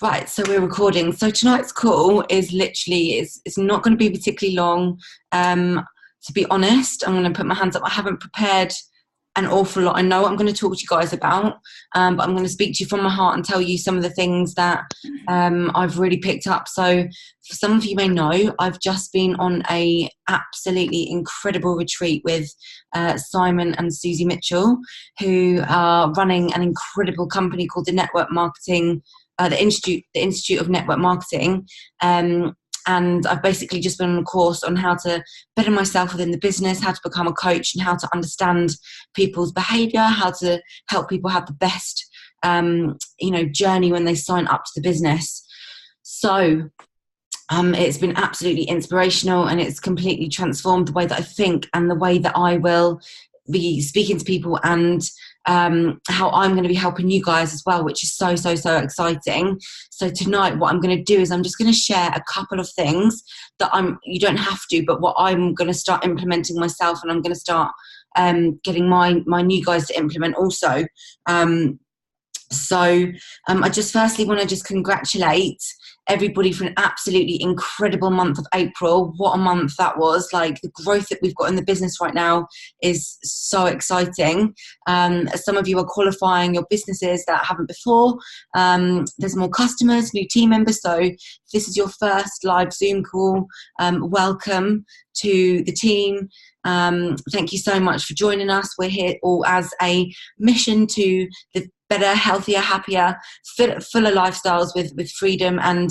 Right, so we're recording. So tonight's call is literally, it's not going to be particularly long. To be honest, I'm going to put my hands up. I haven't prepared an awful lot. I know what I'm going to talk to you guys about, but I'm going to speak to you from my heart and tell you some of the things that I've really picked up. So for some of you may know, I've just been on a absolutely incredible retreat with Simon and Susie Mitchell, who are running an incredible company called the Network Marketing the Institute of Network Marketing, and I've basically just been on a course on how to better myself within the business, how to become a coach, and how to understand people's behaviour, how to help people have the best, journey when they sign up to the business. So it's been absolutely inspirational, and it's completely transformed the way that I think and the way that I will be speaking to people, and how I'm going to be helping you guys as well, which is so exciting. So tonight what I'm going to do is I'm just going to share a couple of things that you don't have to, but what I'm going to start implementing myself, and I'm going to start getting my new guys to implement also. I just firstly want to just congratulate everybody for an absolutely incredible month of April. What a month that was. Like, the growth that we've got in the business right now is so exciting. Some of you are qualifying your businesses that haven't before. There's more customers, new team members. So if this is your first live Zoom call, welcome to the team. Thank you so much for joining us. We're here all as a mission to the better, healthier, happier, fuller lifestyles with freedom and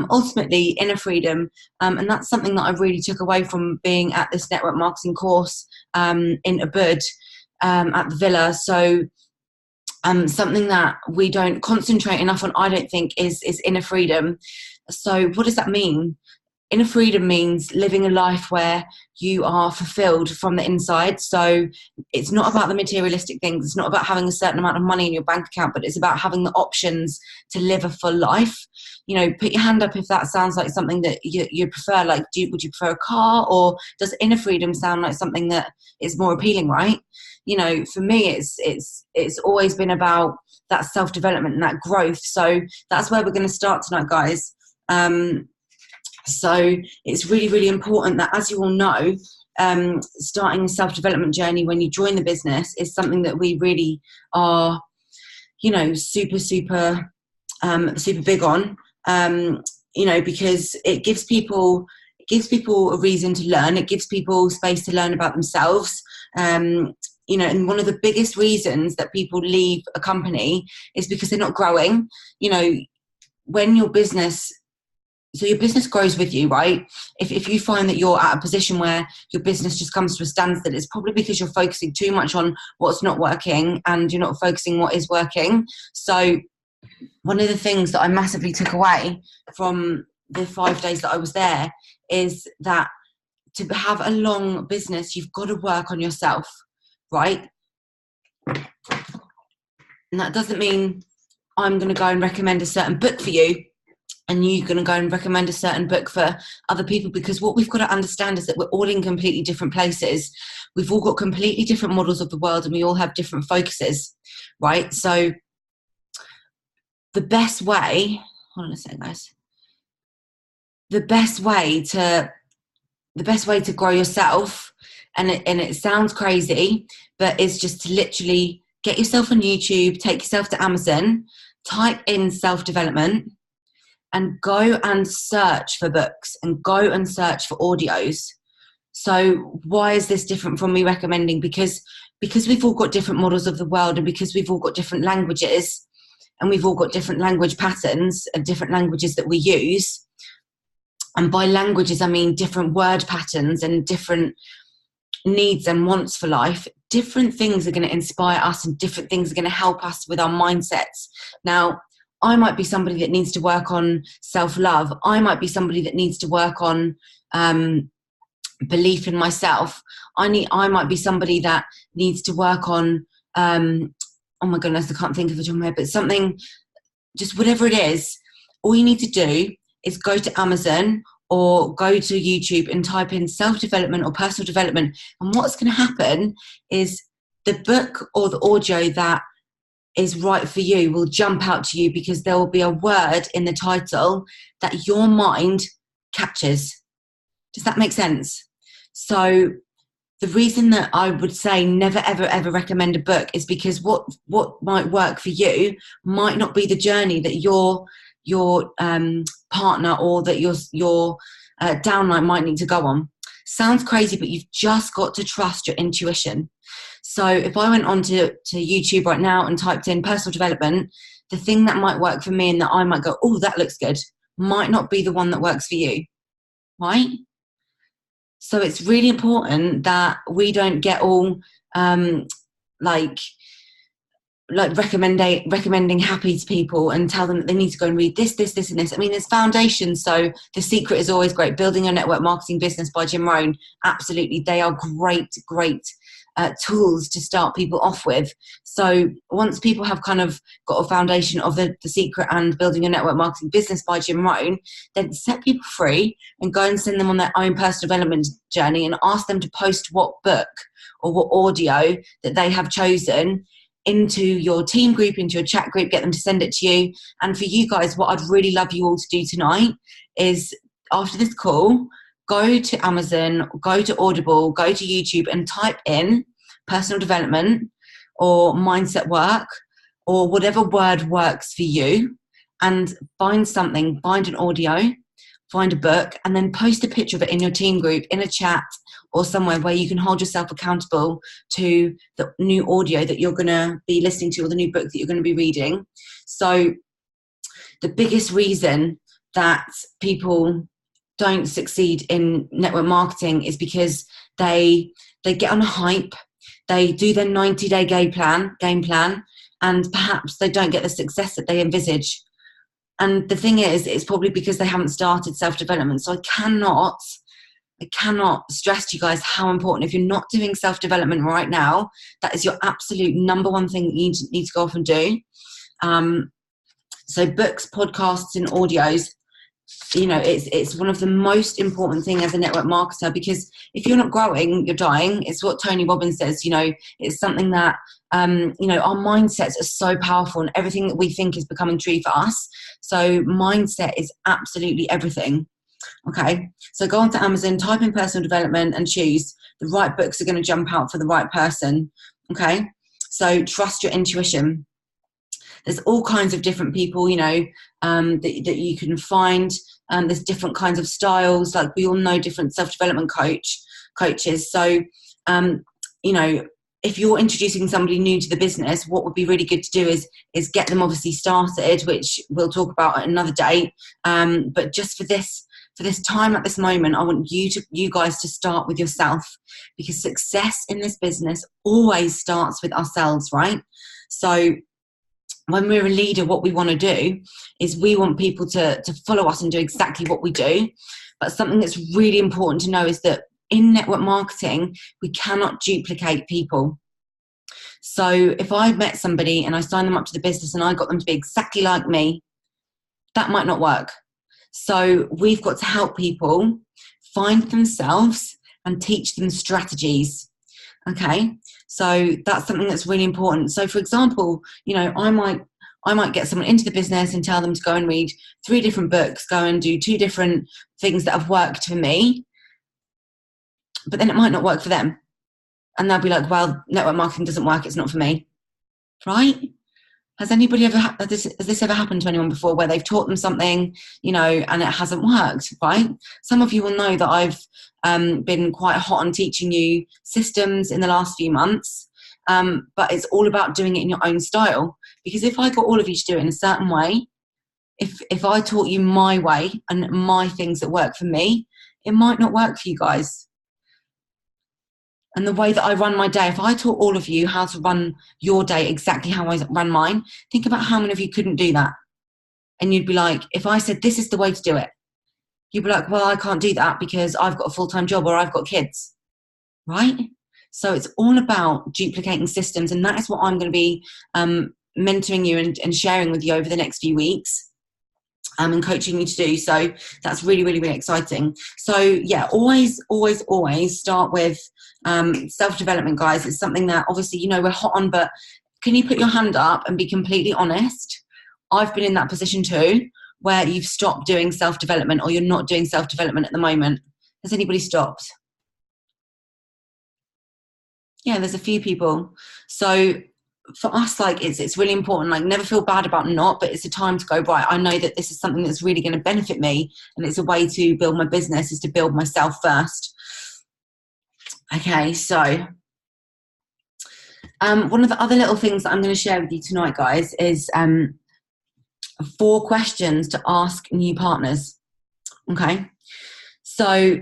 ultimately inner freedom. And that's something that I really took away from being at this network marketing course in Ubud at the villa. So something that we don't concentrate enough on, I don't think, is inner freedom. So what does that mean? Inner freedom means living a life where you are fulfilled from the inside. So it's not about the materialistic things. It's not about having a certain amount of money in your bank account, but it's about having the options to live a full life. You know, put your hand up if that sounds like something that you prefer. Like, would you prefer a car, or does inner freedom sound like something that is more appealing, right? You know, for me, it's always been about that self-development and that growth. So that's where we're going to start tonight, guys. So it's really important that, as you all know, starting a self-development journey when you join the business is something that we really are, super big on, because it gives people a reason to learn. It gives people space to learn about themselves. And one of the biggest reasons that people leave a company is because they're not growing. When your business grows with you, right? If you find that you're at a position where your business just comes to a standstill, it's probably because you're focusing too much on what's not working and you're not focusing what is working. So one of the things that I massively took away from the 5 days that I was there is that to have a long business, you've got to work on yourself, right? And that doesn't mean I'm going to go and recommend a certain book for you, and you're going to go and recommend a certain book for other people, because what we've got to understand is that we're all in completely different places. We've all got completely different models of the world, and we all have different focuses, right? So the best way, hold on a second, guys. The best way to grow yourself, and it sounds crazy, but it's just to literally get yourself on YouTube, take yourself to Amazon, type in self-development, and go and search for books and go and search for audios. So why is this different from me recommending? Because we've all got different models of the world, and because we've all got different languages, and we've all got different language patterns and different languages that we use. And by languages, I mean different word patterns and different needs and wants for life. Different things are going to inspire us, and different things are going to help us with our mindsets. Now, I might be somebody that needs to work on self-love. I might be somebody that needs to work on belief in myself. I might be somebody that needs to work on, oh my goodness, I can't think of it on my head, but something, just whatever it is. All you need to do is go to Amazon or go to YouTube and type in self-development or personal development. And what's going to happen is the book or the audio that is right for you will jump out to you because there will be a word in the title that your mind captures. Does that make sense? So the reason that I would say never, ever, ever recommend a book is because what might work for you might not be the journey that your partner or that your downline might need to go on. Sounds crazy, but you've just got to trust your intuition. So if I went on to YouTube right now and typed in personal development, the thing that might work for me and that I might go, oh, that looks good, might not be the one that works for you, right? So it's really important that we don't get all like recommending happy to people and tell them that they need to go and read this, this, this, and this. I mean, there's foundations. So The Secret is always great. Building Your Network Marketing Business by Jim Rohn. Absolutely. They are great tools to start people off with. So once people have kind of got a foundation of the Secret and Building Your Network Marketing Business by Jim Rohn, then set people free and go and send them on their own personal development journey and ask them to post what book or what audio that they have chosen into your team group, into your chat group, get them to send it to you. And for you guys, what I'd really love you all to do tonight is, after this call, go to Amazon, go to Audible, go to YouTube and type in personal development or mindset work or whatever word works for you, and find something, find an audio, find a book, and then post a picture of it in your team group, in a chat or somewhere where you can hold yourself accountable to the new audio that you're going to be listening to or the new book that you're going to be reading. So the biggest reason that people don't succeed in network marketing is because they get on a hype, they do their 90-day game plan, and perhaps they don't get the success that they envisage. And the thing is, it's probably because they haven't started self-development. So I cannot stress to you guys how important, if you're not doing self-development right now, that is your absolute number one thing that you need to go off and do. So books, podcasts, and audios, you know, it's one of the most important thing as a network marketer, because if you're not growing, you're dying. It's what Tony Robbins says, you know, it's something that, you know, our mindsets are so powerful and everything that we think is becoming true for us. So mindset is absolutely everything. Okay, so go onto Amazon, type in personal development and choose. The right books are going to jump out for the right person. Okay, so trust your intuition. There's all kinds of different people, you know, that you can find. There's different kinds of styles. Like, we all know different self-development coaches. So, you know, if you're introducing somebody new to the business, what would be really good to do is get them obviously started, which we'll talk about at another date. But just for this time at this moment, I want you guys to start with yourself, because success in this business always starts with ourselves, right? So when we're a leader, what we want to do is we want people to follow us and do exactly what we do. But something that's really important to know is that in network marketing, we cannot duplicate people. So if I met somebody and I signed them up to the business and I got them to be exactly like me, that might not work. So we've got to help people find themselves and teach them strategies. Okay, so that's something that's really important. So for example, you know, I might get someone into the business and tell them to go and read 3 different books, go and do 2 different things that have worked for me, but then it might not work for them. And they'll be like, well, network marketing doesn't work, it's not for me, right? Has anybody ever, has this ever happened to anyone before, where they've taught them something, you know, and it hasn't worked, right? Some of you will know that I've been quite hot on teaching you systems in the last few months, but it's all about doing it in your own style. Because if I got all of you to do it in a certain way, if I taught you my way and my things that work for me, it might not work for you guys. And the way that I run my day, if I taught all of you how to run your day exactly how I run mine, think about how many of you couldn't do that. And you'd be like, if I said this is the way to do it, you'd be like, well, I can't do that because I've got a full-time job or I've got kids, right? So it's all about duplicating systems. And that is what I'm going to be mentoring you and sharing with you over the next few weeks. And coaching you to do. So that's really, really, really exciting. So yeah, always start with self-development, guys. It's something that obviously, you know, we're hot on, but can you put your hand up and be completely honest? I've been in that position too, where you've stopped doing self-development, or you're not doing self-development at the moment. Has anybody stopped? Yeah, there's a few people. So for us, like, it's really important, like, never feel bad about not, but it's a time to go, right, I know that this is something that's really going to benefit me, and it's a way to build my business, is to build myself first. Okay, so one of the other little things that I'm going to share with you tonight, guys, is 4 questions to ask new partners. Okay, so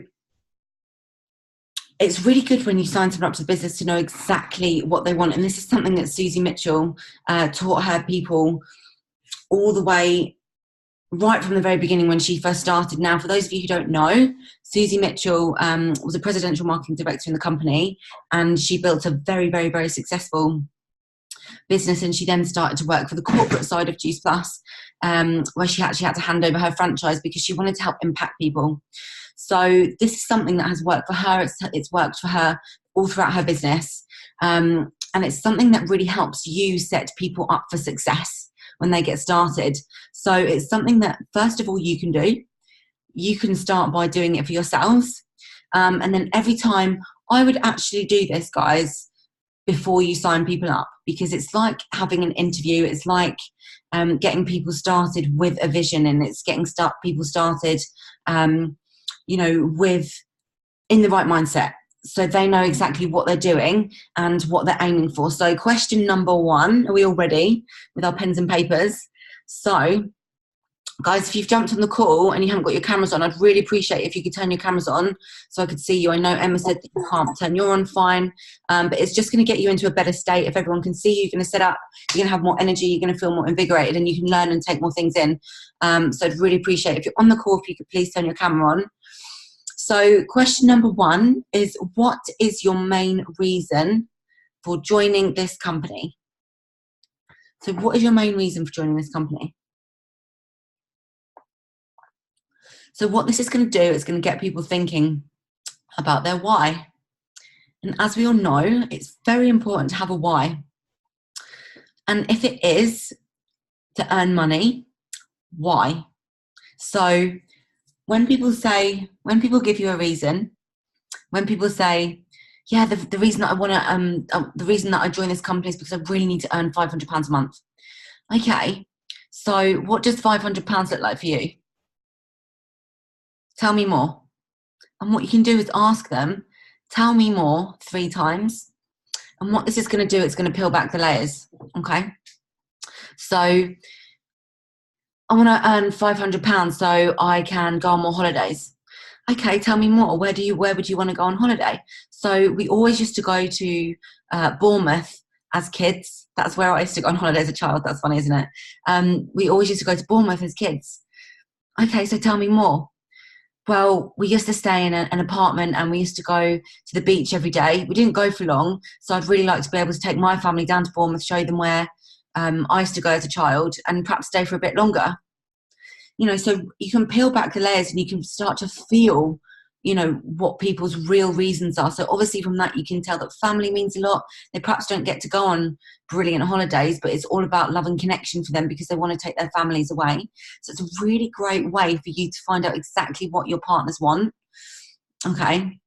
it's really good when you sign someone up to the business to know exactly what they want. And this is something that Susie Mitchell taught her people all the way, right from the very beginning when she first started. Now, for those of you who don't know, Susie Mitchell was a presidential marketing director in the company, and she built a very, very, very successful business. And she then started to work for the corporate side of Juice Plus, where she actually had to hand over her franchise because she wanted to help impact people. So this is something that has worked for her. It's worked for her all throughout her business. And it's something that really helps you set people up for success when they get started. So it's something that, first of all, you can do. You can start by doing it for yourselves. And then every time, I would actually do this, guys, before you sign people up, because it's like having an interview. It's like getting people started with a vision, and it's getting people started with in the right mindset, so they know exactly what they're doing and what they're aiming for. So question number 1, are we all ready with our pens and papers? So guys, if you've jumped on the call and you haven't got your cameras on, I'd really appreciate if you could turn your cameras on so I could see you. I know Emma said that you can't turn your on, fine, but it's just going to get you into a better state. If everyone can see you, you're going to set up, you're going to have more energy, you're going to feel more invigorated, and you can learn and take more things in. So I'd really appreciate if you're on the call, if you could please turn your camera on. So question number 1 is, what is your main reason for joining this company? So what is your main reason for joining this company? So what this is going to do is going to get people thinking about their why. And as we all know, it's very important to have a why. And if it is to earn money, why? So when people give you a reason, when people say, yeah, the reason that I want to, the reason that I join this company is because I really need to earn £500 a month. Okay, so what does £500 look like for you? Tell me more. And what you can do is ask them, tell me more 3 times. And what this is going to do, it's going to peel back the layers. Okay, so I want to earn £500 so I can go on more holidays. Okay, tell me more. Where would you want to go on holiday? So we always used to go to Bournemouth as kids. That's where I used to go on holiday as a child. That's funny, isn't it? We always used to go to Bournemouth as kids. Okay, so tell me more. Well, we used to stay in an apartment, and we used to go to the beach every day. We didn't go for long, so I'd really like to be able to take my family down to Bournemouth, show them where I used to go as a child, and perhaps stay for a bit longer. So you can peel back the layers and you can start to feel, what people's real reasons are. So obviously from that, you can tell that family means a lot. They perhaps don't get to go on brilliant holidays, but it's all about love and connection for them because they want to take their families away. So it's a really great way for you to find out exactly what your partners want. Okay.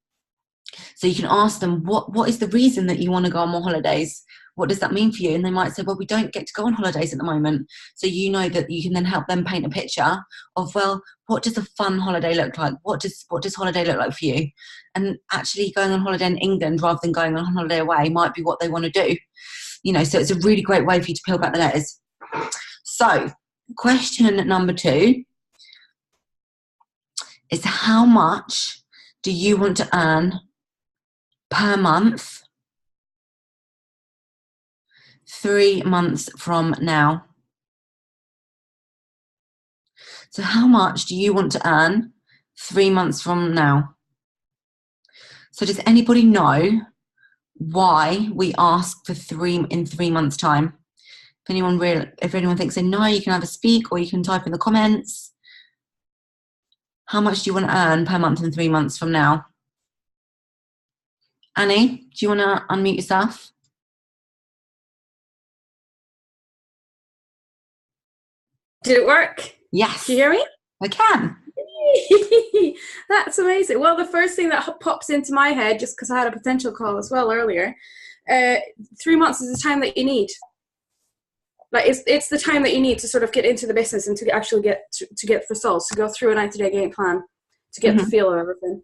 So you can ask them, what is the reason that you want to go on more holidays? What does that mean for you? And they might say, well, we don't get to go on holidays at the moment. So you know that you can then help them paint a picture of, well, what does a fun holiday look like? What does holiday look like for you? And actually going on holiday in England rather than going on holiday away might be what they want to do. So it's a really great way for you to peel back the layers. So question number 2 is, how much do you want to earn per month 3 months from now? So how much do you want to earn 3 months from now? So does anybody know why we ask for 3 in 3 months' time? If anyone thinks they know, you can either speak or you can type in the comments. How much do you want to earn per month in 3 months from now? Annie, do you want to unmute yourself? Did it work? Yes, Can you hear me? I can. That's amazing. Well, the first thing that pops into my head, just because I had a potential call as well earlier, 3 months is the time that you need. Like it's the time that you need to sort of get into the business and to actually get to get results, to go through a 90-day game plan, to get the feel of everything.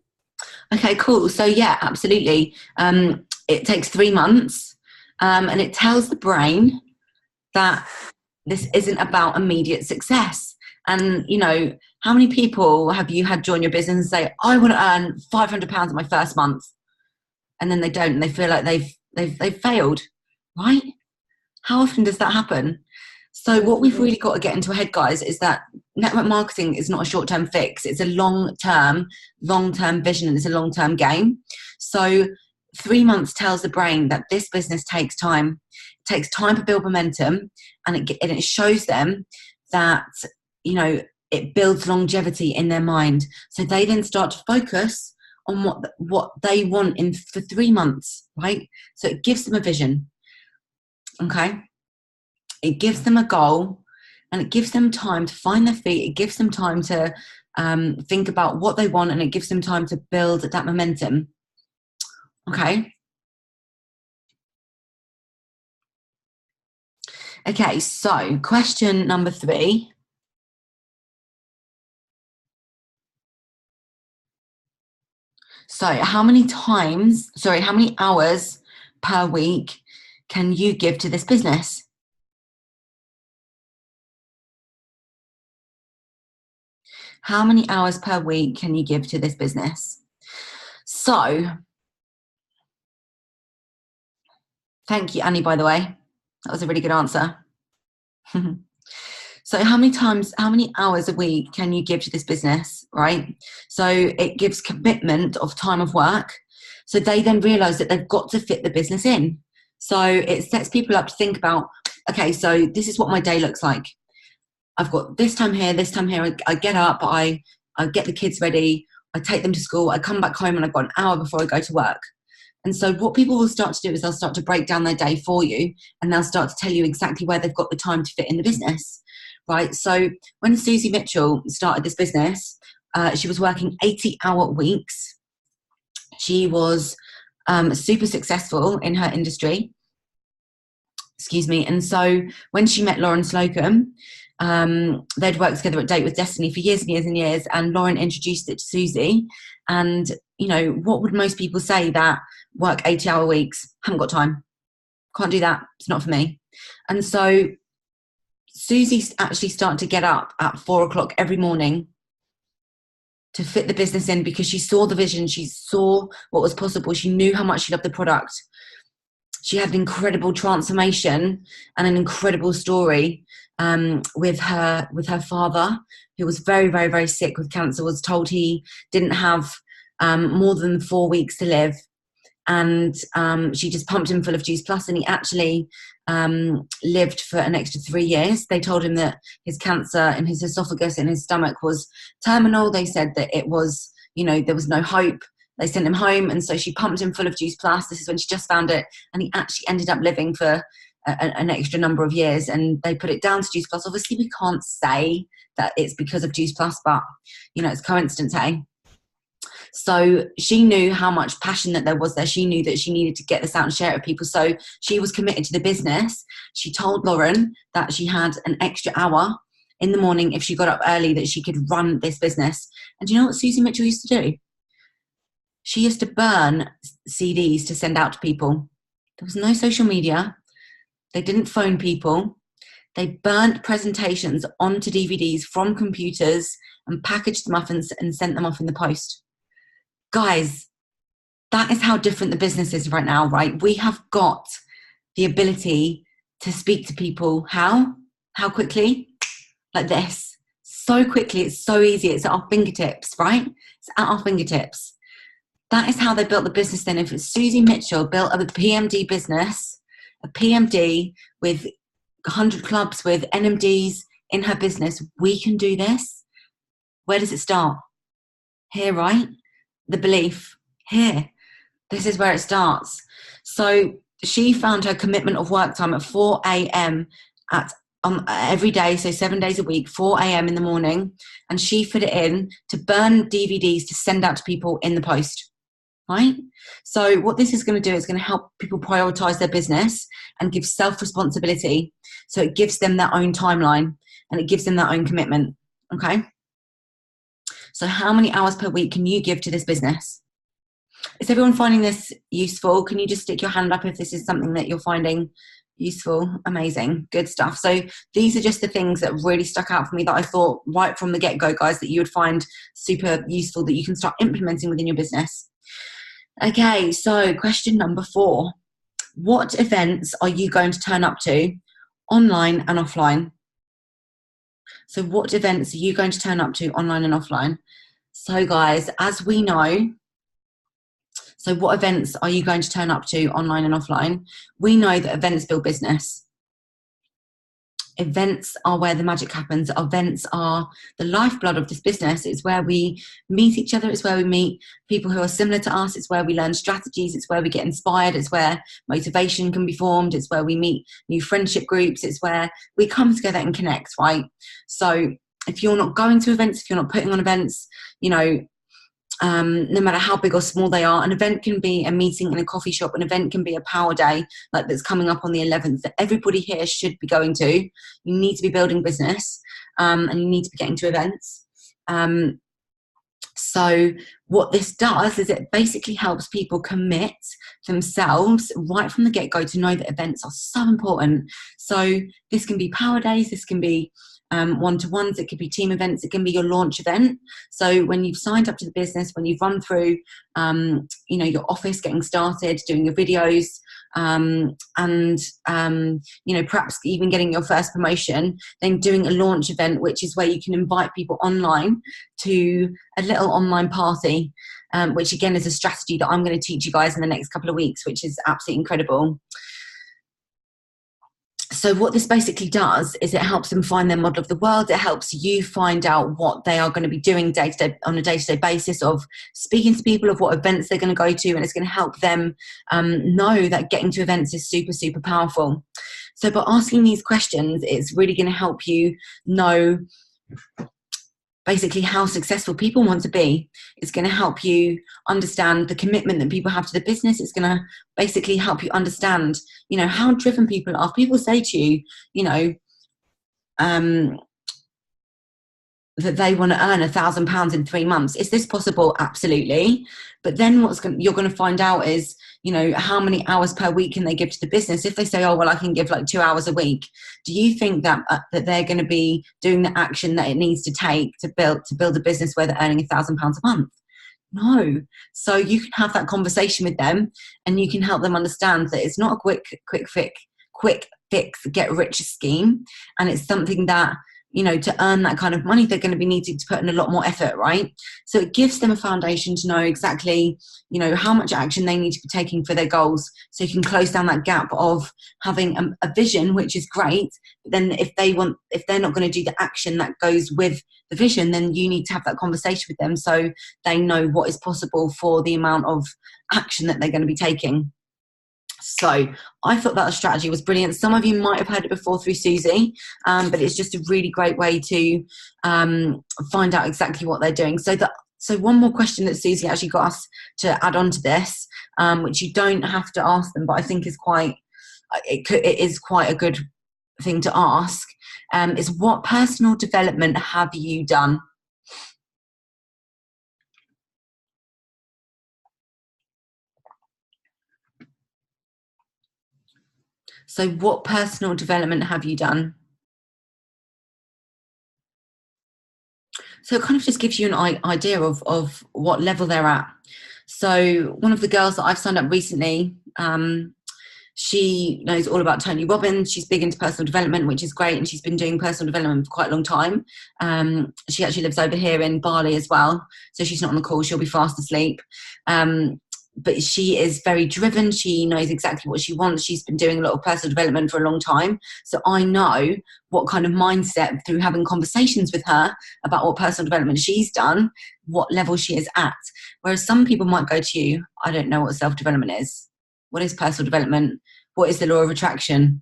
Okay, cool. So yeah, absolutely. It takes 3 months, and it tells the brain that this isn't about immediate success. And you know, how many people have you had join your business and say, "I want to earn £500 in my first month," and then they don't, and they feel like they've failed, right? How often does that happen? So what we've really got to get into our head, guys, is that network marketing is not a short-term fix. It's a long-term vision, and it's a long-term game. So 3 months tells the brain that this business takes time. It takes time to build momentum, and it shows them that, you know, it builds longevity in their mind. So they then start to focus on what they want for 3 months, right? So it gives them a vision. Okay, it gives them a goal, and it gives them time to find their feet. It gives them time to think about what they want, and it gives them time to build that momentum. Okay. Okay, so question number 3. So how many hours per week can you give to this business? How many hours per week can you give to this business? So, thank you, Annie, by the way. That was a really good answer. So how many hours a week can you give to this business, right? So it gives commitment of time of work. So they then realize that they've got to fit the business in. So it sets people up to think about, okay, so this is what my day looks like. I've got this time here, this time here. I get up, I get the kids ready, I take them to school, I come back home, and I've got an hour before I go to work. And so what people will start to do is they'll start to break down their day for you, and they'll start to tell you exactly where they've got the time to fit in the business, right? So when Susie Mitchell started this business, she was working 80-hour weeks. She was super successful in her industry. Excuse me. And so when she met Lauren Slocum, they'd worked together at Date with Destiny for years and years and years, and Lauren introduced it to Susie. And, you know, what would most people say that work 80-hour weeks? Haven't got time. Can't do that. It's not for me. And so Susie actually started to get up at 4 o'clock every morning to fit the business in, because she saw the vision. She saw what was possible. She knew how much she loved the product. She had an incredible transformation and an incredible story with her father, who was very, very, very sick with cancer. Was told he didn't have more than 4 weeks to live, and she just pumped him full of Juice Plus, and he actually lived for an extra 3 years. They told him that his cancer in his esophagus and his stomach was terminal. They said that it was, you know, there was no hope. They sent him home, and so she pumped him full of Juice Plus. This is when she just found it, and he actually ended up living for an extra number of years, and they put it down to Juice Plus. Obviously, we can't say that it's because of Juice Plus, but, you know, it's coincidence, hey? So she knew how much passion that there was there. She knew that she needed to get this out and share it with people. So she was committed to the business. She told Lauren that she had an extra hour in the morning if she got up early, that she could run this business. And do you know what Susie Mitchell used to do? She used to burn CDs to send out to people. There was no social media. They didn't phone people. They burnt presentations onto DVDs from computers and packaged them up and sent them off in the post. Guys, that is how different the business is right now, right? We have got the ability to speak to people. How quickly? Like this. So quickly. It's so easy. It's at our fingertips, right? It's at our fingertips. That is how they built the business then. If Susie Mitchell built a PMD business, a PMD with 100 clubs, with NMDs in her business, we can do this. Where does it start? Here, right? The belief. Here. This is where it starts. So she found her commitment of work time at 4 a.m. at every day, so 7 days a week, 4 a.m. in the morning, and she fit it in to burn DVDs to send out to people in the post, right? So what this is going to do is going to help people prioritize their business and give self-responsibility. So it gives them their own timeline and it gives them their own commitment, okay? So how many hours per week can you give to this business? Is everyone finding this useful? Can you just stick your hand up if this is something that you're finding useful? Amazing. Good stuff. So these are just the things that really stuck out for me that I thought right from the get-go, guys, that you would find super useful that you can start implementing within your business. Okay, so question number 4. What events are you going to turn up to online and offline? So what events are you going to turn up to online and offline? So guys, as we know, so what events are you going to turn up to online and offline? We know that events build business. Events are where the magic happens. Events are the lifeblood of this business. It's where we meet each other. It's where we meet people who are similar to us. It's where we learn strategies. It's where we get inspired. It's where motivation can be formed. It's where we meet new friendship groups. It's where we come together and connect, right? So if you're not going to events, if you're not putting on events, you know, no matter how big or small they are, an event can be a meeting in a coffee shop. An event can be a power day like that's coming up on the 11th that everybody here should be going to. You need to be building business and you need to be getting to events. So what this does is it basically helps people commit themselves right from the get-go to know that events are so important. So this can be power days, this can be one-to-ones, it could be team events, it can be your launch event. So when you've signed up to the business, when you've run through you know, your office, getting started, doing your videos, and you know, perhaps even getting your first promotion, then doing a launch event, which is where you can invite people online to a little online party, which again is a strategy that I'm going to teach you guys in the next couple of weeks, which is absolutely incredible. So what this basically does is it helps them find their model of the world. It helps you find out what they are going to be doing on a day-to-day basis, of speaking to people, of what events they're going to go to, and it's going to help them know that getting to events is super, super powerful. So by asking these questions, it's really going to help you know basically how successful people want to be. It's going to help you understand the commitment that people have to the business. It's going to basically help you understand, you know, how driven people are. If people say to you, you know, that they want to earn £1,000 in 3 months. Is this possible? Absolutely. But then you're going to find out is, you know, how many hours per week can they give to the business? If they say, oh, well, I can give like 2 hours a week, do you think that that they're going to be doing the action that it needs to take to build a business where they're earning £1,000 a month? No. So you can have that conversation with them and you can help them understand that it's not a quick fix, get rich scheme. And it's something that, you know, to earn that kind of money, they're going to be needing to put in a lot more effort, right? So it gives them a foundation to know exactly, you know, how much action they need to be taking for their goals. So you can close down that gap of having a vision, which is great. But then if they're not going to do the action that goes with the vision, then you need to have that conversation with them so they know what is possible for the amount of action that they're going to be taking. So I thought that strategy was brilliant. Some of you might have heard it before through Susie, but it's just a really great way to find out exactly what they're doing. So one more question that Susie actually got us to add on to this, which you don't have to ask them, but I think is it is quite a good thing to ask, is what personal development have you done? So what personal development have you done? So it kind of just gives you an idea of what level they're at. So one of the girls that I've signed up recently, she knows all about Tony Robbins. She's big into personal development, which is great. And she's been doing personal development for quite a long time. She actually lives over here in Bali as well. So she's not on the call. She'll be fast asleep. But she is very driven. She knows exactly what she wants. She's been doing a lot of personal development for a long time. So I know what kind of mindset, through having conversations with her about what personal development she's done, what level she is at. Whereas some people might go to you, I don't know what self-development is. What is personal development? What is the law of attraction?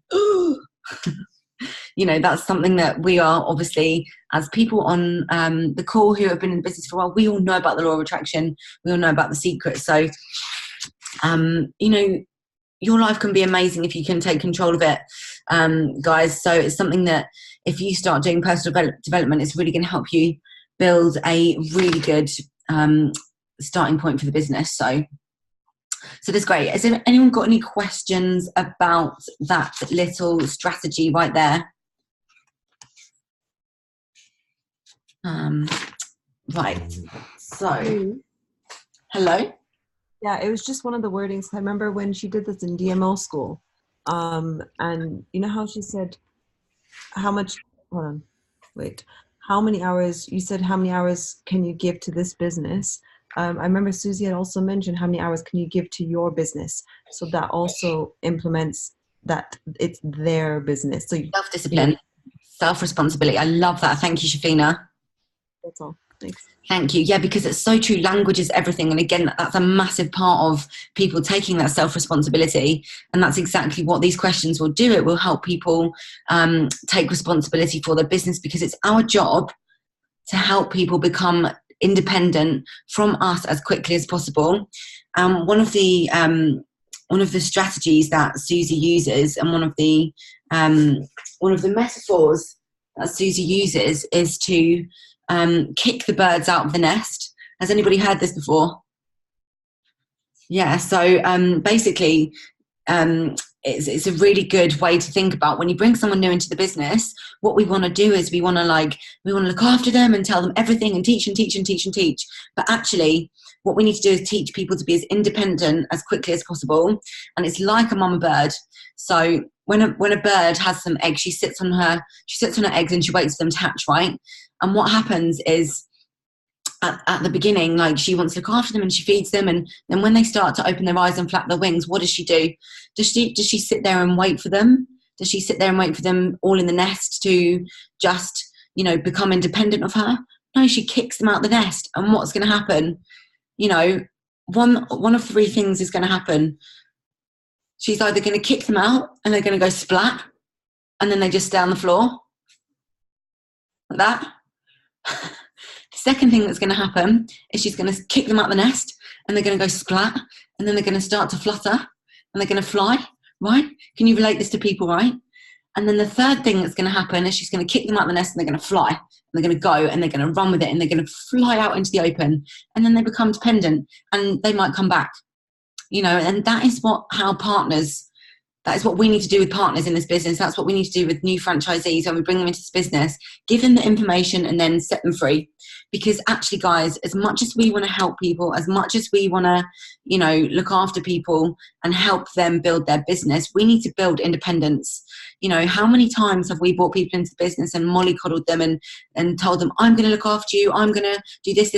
that's something that we are, obviously, as people on the call who have been in the business for a while, we all know about the law of attraction. We all know about the secret. So, your life can be amazing if you can take control of it, guys. So it's something that if you start doing personal development, it's really going to help you build a really good starting point for the business. So that's great. Has anyone got any questions about that little strategy right there? Right. So, hello? Yeah, it was just one of the wordings. I remember when she did this in DMO school. And you know how she said, how many hours, you said how many hours can you give to this business? I remember Susie had also mentioned how many hours can you give to your business. So that also implements that it's their business. So self-discipline, self-responsibility. I love that. Thank you, Shafina. That's all. Thanks. Thank you. Yeah, because it's so true. Language is everything. And again, that's a massive part of people taking that self-responsibility. And that's exactly what these questions will do. It will help people take responsibility for their business, because it's our job to help people become independent from us as quickly as possible. One of the strategies that Susie uses, and one of the metaphors that Susie uses, is to kick the birds out of the nest. Has anybody heard this before? Yeah, so basically it's a really good way to think about when you bring someone new into the business. What we want to do is we want to look after them and tell them everything and teach and teach and teach and teach. But actually what we need to do is teach people to be as independent as quickly as possible. And it's like a mama bird. So when a bird has some eggs, she sits on her eggs and she waits for them to hatch, right? And what happens is at the beginning, she wants to look after them and she feeds them, and then when they start to open their eyes and flap their wings, what does she do? Does she sit there and wait for them? Does she sit there and wait for them all in the nest to just, become independent of her? No, she kicks them out the nest. And what's going to happen? One of three things is going to happen. She's either going to kick them out and they're going to go splat, and then they just stay on the floor like that. The second thing that's going to happen is she's going to kick them out the nest and they're going to go splat, and then they're going to start to flutter and they're going to fly, right? Can you relate this to people, right? And then the third thing that's going to happen is she's going to kick them out the nest and they're going to fly, and they're going to go and they're going to run with it, and they're going to fly out into the open, and then they become dependent and they might come back, and that is that is what we need to do with partners in this business. That's what we need to do with new franchisees when we bring them into this business. Give them the information and then set them free. Because actually, guys, as much as we want to help people, as much as we want to, look after people and help them build their business, we need to build independence. How many times have we brought people into the business and mollycoddled them and told them, I'm going to look after you, I'm going to do this for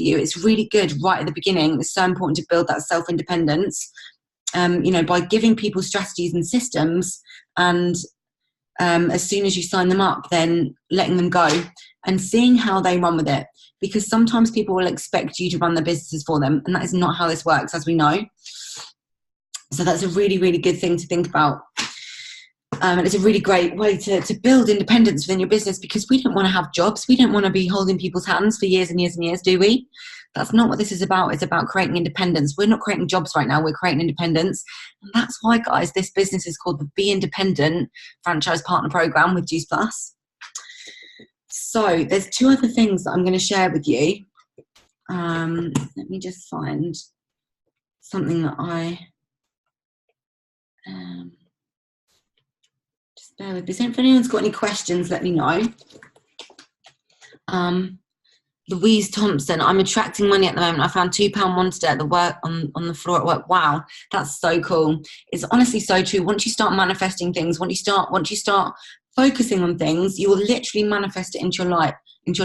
you. It's really good right at the beginning. It's so important to build that self-independence. By giving people strategies and systems, and as soon as you sign them up, then letting them go and seeing how they run with it. Because sometimes people will expect you to run their businesses for them, and that is not how this works, as we know. So that's a really, really good thing to think about. And it's a really great way to build independence within your business, because we don't want to have jobs. We don't want to be holding people's hands for years and years and years, do we? That's not what this is about. It's about creating independence. We're not creating jobs right now. We're creating independence. And that's why, guys, this business is called the Be Independent Franchise Partner Program with Juice Plus. So there's two other things that I'm going to share with you. Let me just find something that I... just bear with me. If anyone's got any questions, let me know. Louise Thompson, I'm attracting money at the moment. I found £2 one today at the work on the floor at work. Wow, that's so cool. It's honestly so true. Once you start manifesting things, once you start focusing on things, you will literally manifest it into your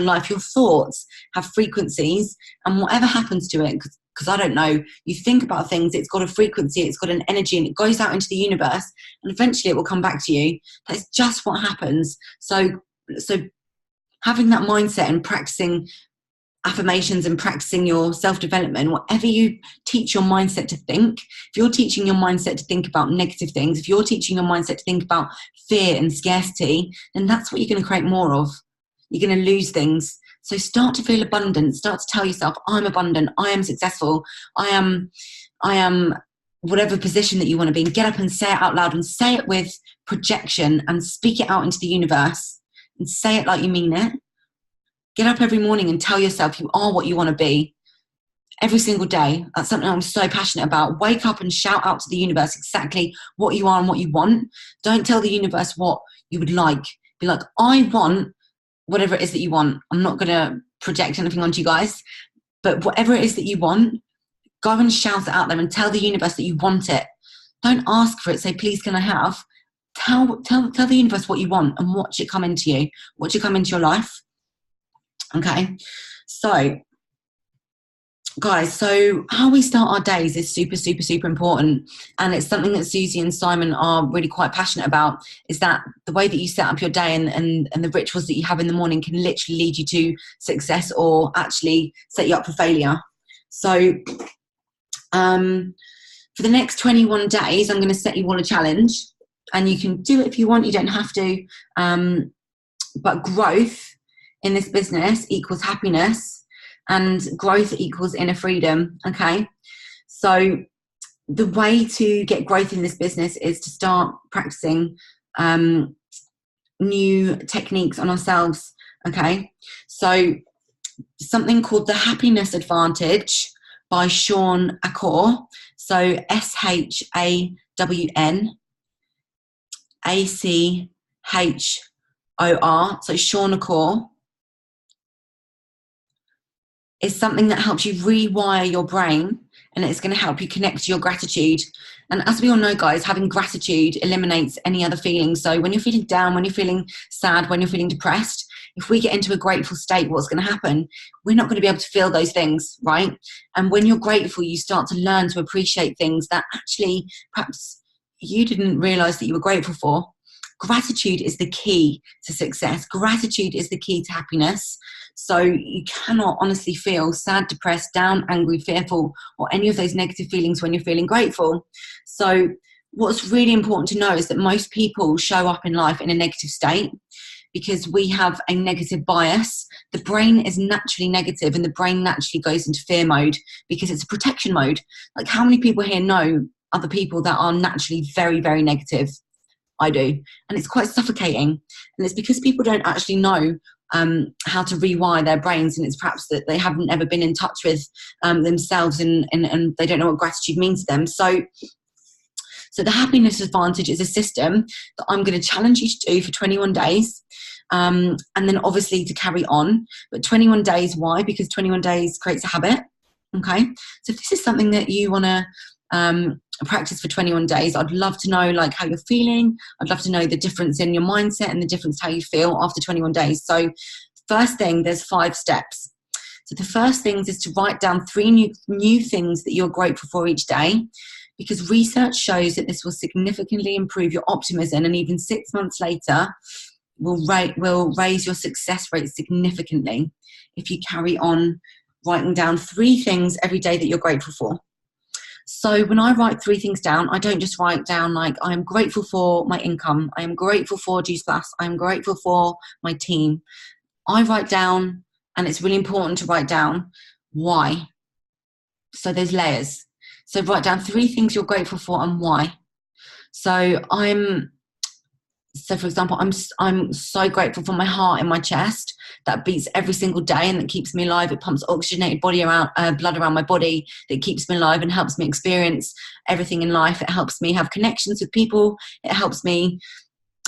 life. Your thoughts have frequencies, and whatever happens to it, because I don't know, you think about things, it's got a frequency, it's got an energy, and it goes out into the universe, and eventually it will come back to you. That's just what happens. So having that mindset and practicing affirmations and practicing your self-development, whatever you teach your mindset to think, if you're teaching your mindset to think about negative things, if you're teaching your mindset to think about fear and scarcity, then that's what you're going to create more of. You're going to lose things. So start to feel abundant. Start to tell yourself, I'm abundant, I am successful, I am whatever position that you want to be in. Get up and say it out loud, and say it with projection, and speak it out into the universe, and say it like you mean it. Get up every morning and tell yourself you are what you want to be. Every single day. That's something I'm so passionate about. Wake up and shout out to the universe exactly what you are and what you want. Don't tell the universe what you would like. Be like, I want whatever it is that you want. I'm not going to project anything onto you guys, but whatever it is that you want, go and shout it out there and tell the universe that you want it. Don't ask for it. Say, please, can I have? Tell the universe what you want and watch it come into you. Watch it come into your life. Okay, so guys, so how we start our days is super, super, super important, and it's something that Susie and Simon are really quite passionate about, is that the way that you set up your day and the rituals that you have in the morning can literally lead you to success or actually set you up for failure. So for the next 21 days, I'm going to set you all a challenge, and you can do it if you want, you don't have to, but growth in this business equals happiness, and growth equals inner freedom. Okay, so the way to get growth in this business is to start practicing new techniques on ourselves. Okay, so something called the Happiness Advantge by Shawn Achor. So ShawnAchor. So Shawn Achor is something that helps you rewire your brain, and it's going to help you connect to your gratitude. And as we all know, guys, having gratitude eliminates any other feelings. So when you're feeling down, when you're feeling sad, when you're feeling depressed, if we get into a grateful state, what's going to happen? We're not going to be able to feel those things, right? And when you're grateful, you start to learn to appreciate things that actually perhaps you didn't realize that you were grateful for. Gratitude is the key to success. Gratitude is the key to happiness. So you cannot honestly feel sad, depressed, down, angry, fearful, or any of those negative feelings when you're feeling grateful. So what's really important to know is that most people show up in life in a negative state because we have a negative bias. The brain is naturally negative, and the brain naturally goes into fear mode because it's a protection mode. Like, how many people here know other people that are naturally very, very negative? I do. And it's quite suffocating. And it's because people don't actually know how to rewire their brains, and it's perhaps that they haven't ever been in touch with themselves, and they don't know what gratitude means to them. So the Happiness Advantge is a system that I'm going to challenge you to do for 21 days. And then obviously to carry on. But 21 days, why? Because 21 days creates a habit. Okay. So if this is something that you want to practice for 21 days, I'd love to know like how you're feeling. I'd love to know the difference in your mindset and the difference how you feel after 21 days. So first thing, there's 5 steps. So the first thing is to write down 3 new things that you're grateful for each day, because research shows that this will significantly improve your optimism, and even 6 months later will raise your success rate significantly if you carry on writing down 3 things every day that you're grateful for. So when I write 3 things down, I don't just write down like, I am grateful for my income, I am grateful for Juice Plus, I am grateful for my team. I write down, and it's really important to write down why. So there's layers. So write down 3 things you're grateful for and why. So for example, I'm so grateful for my heart in my chest that beats every single day and that keeps me alive. It pumps oxygenated blood around my body that keeps me alive and helps me experience everything in life. It helps me have connections with people. It helps me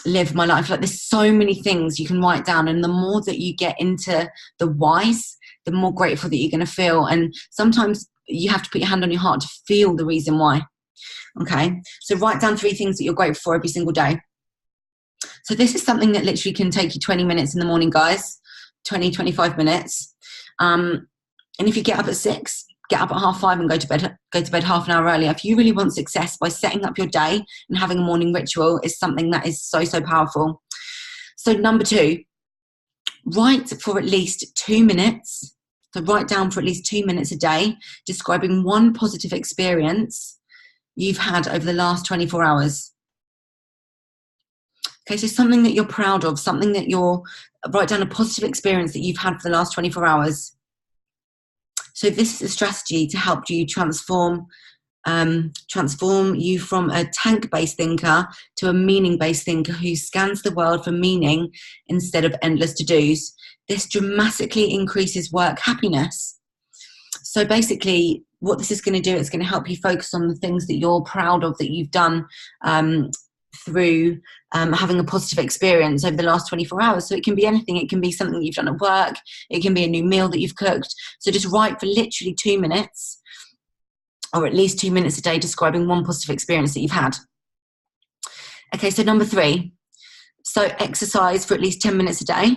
live my life. Like, there's so many things you can write down, and the more that you get into the whys, the more grateful that you're going to feel. And sometimes you have to put your hand on your heart to feel the reason why. Okay, so write down 3 things that you're grateful for every single day. So this is something that literally can take you 20 minutes in the morning, guys. 25 minutes. And if you get up at 6, get up at 5:30 and go to bed half an hour earlier. If you really want success by setting up your day and having a morning ritual, is something that is so, so powerful. So number 2, write for at least 2 minutes So write down for at least 2 minutes a day, describing one positive experience you've had over the last 24 hours. Okay, so something that you're proud of, something that write down a positive experience that you've had for the last 24 hours. So this is a strategy to help you transform you from a tank-based thinker to a meaning-based thinker who scans the world for meaning instead of endless to-dos. This dramatically increases work happiness. So basically, what this is going to do, it's going to help you focus on the things that you're proud of that you've done through having a positive experience over the last 24 hours. So it can be anything. It can be something you've done at work. It can be a new meal that you've cooked. So just write for literally 2 minutes, or at least 2 minutes a day, describing one positive experience that you've had. Okay, so number 3. So exercise for at least 10 minutes a day.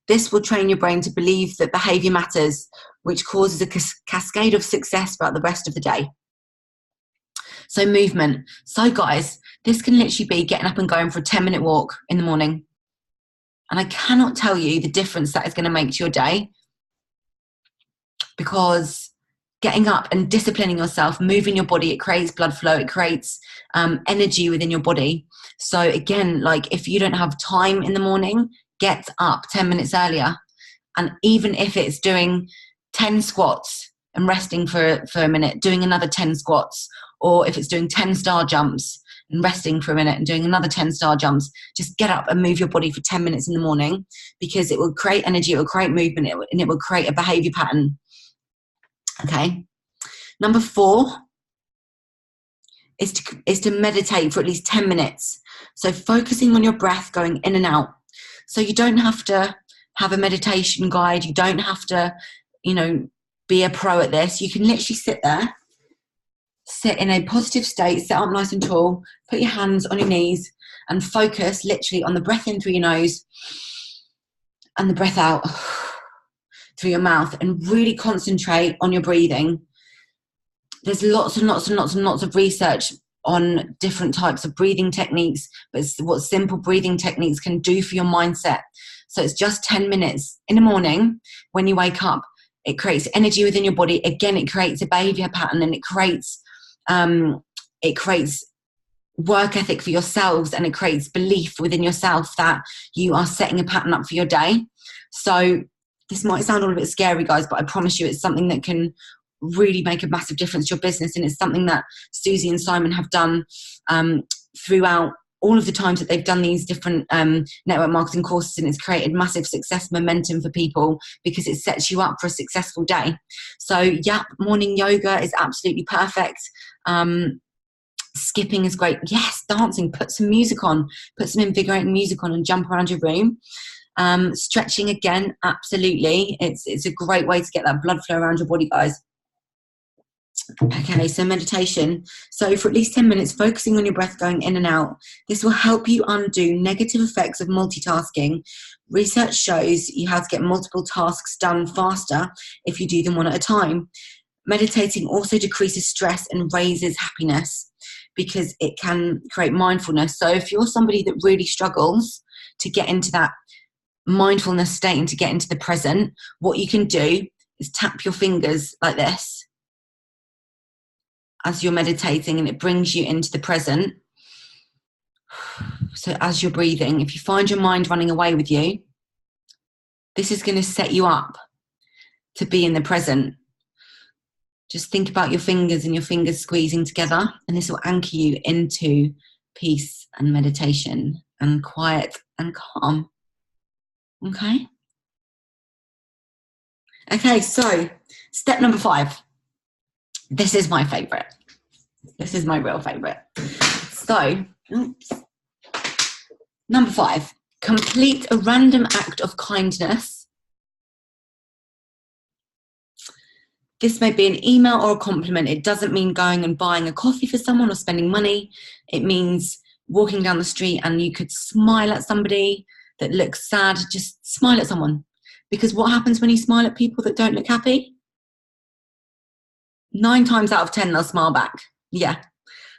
This will train your brain to believe that behavior matters, which causes a cascade of success throughout the rest of the day. So movement. So guys, this can literally be getting up and going for a 10-minute walk in the morning. And I cannot tell you the difference that is going to make to your day, because getting up and disciplining yourself, moving your body, it creates blood flow, it creates energy within your body. So again, like if you don't have time in the morning, get up 10 minutes earlier. And even if it's doing 10 squats and resting for a minute, doing another 10 squats, or if it's doing 10 star jumps and resting for a minute and doing another 10 star jumps, just get up and move your body for 10 minutes in the morning, because it will create energy, it will create movement, and it will create a behavior pattern. Okay. Number 4 is to meditate for at least 10 minutes. So focusing on your breath going in and out. So you don't have to have a meditation guide. You don't have to, be a pro at this. You can literally sit there, sit in a positive state, sit up nice and tall, put your hands on your knees and focus literally on the breath in through your nose and the breath out through your mouth, and really concentrate on your breathing. There's lots and lots and lots and lots of research on different types of breathing techniques, but it's what simple breathing techniques can do for your mindset. So it's just 10 minutes in the morning when you wake up. It creates energy within your body. Again, it creates a behavior pattern, and it creates work ethic for yourselves, and it creates belief within yourself that you are setting a pattern up for your day. So this might sound a little bit scary, guys, but I promise you it's something that can really make a massive difference to your business. And it's something that Susie and Simon have done throughout all of the times that they've done these different network marketing courses, and it's created massive success momentum for people because it sets you up for a successful day. So yeah, morning yoga is absolutely perfect. Skipping is great. Yes, dancing, put some music on, put some invigorating music on and jump around your room. Stretching again, absolutely. It's a great way to get that blood flow around your body, guys. Okay, so meditation. So for at least 10 minutes, focusing on your breath going in and out. This will help you undo negative effects of multitasking. Research shows you how to get multiple tasks done faster if you do them one at a time. Meditating also decreases stress and raises happiness because it can create mindfulness. So if you're somebody that really struggles to get into that mindfulness state and to get into the present, what you can do is tap your fingers like this as you're meditating, and it brings you into the present. So as you're breathing, if you find your mind running away with you, this is going to set you up to be in the present. Just think about your fingers and your fingers squeezing together, and this will anchor you into peace and meditation and quiet and calm. Okay? Okay, so step number 5. This is my favorite. This is my real favorite. So, number 5, complete a random act of kindness. This may be an email or a compliment. It doesn't mean going and buying a coffee for someone or spending money. It means walking down the street and you could smile at somebody that looks sad. Just smile at someone. Because what happens when you smile at people that don't look happy? 9 times out of 10, they'll smile back. Yeah.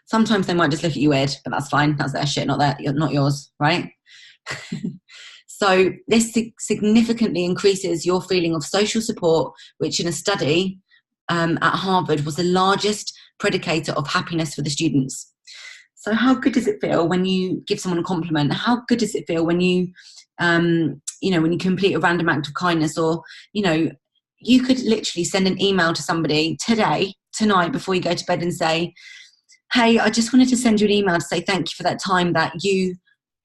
Sometimes they might just look at you weird, but that's fine. That's their shit, not yours, right? So this significantly increases your feeling of social support, which in a study at Harvard was the largest predicator of happiness for the students. So how good does it feel when you give someone a compliment? How good does it feel when you, when you complete a random act of kindness? Or, you could literally send an email to somebody tonight, before you go to bed and say, hey, I just wanted to send you an email to say thank you for that time that you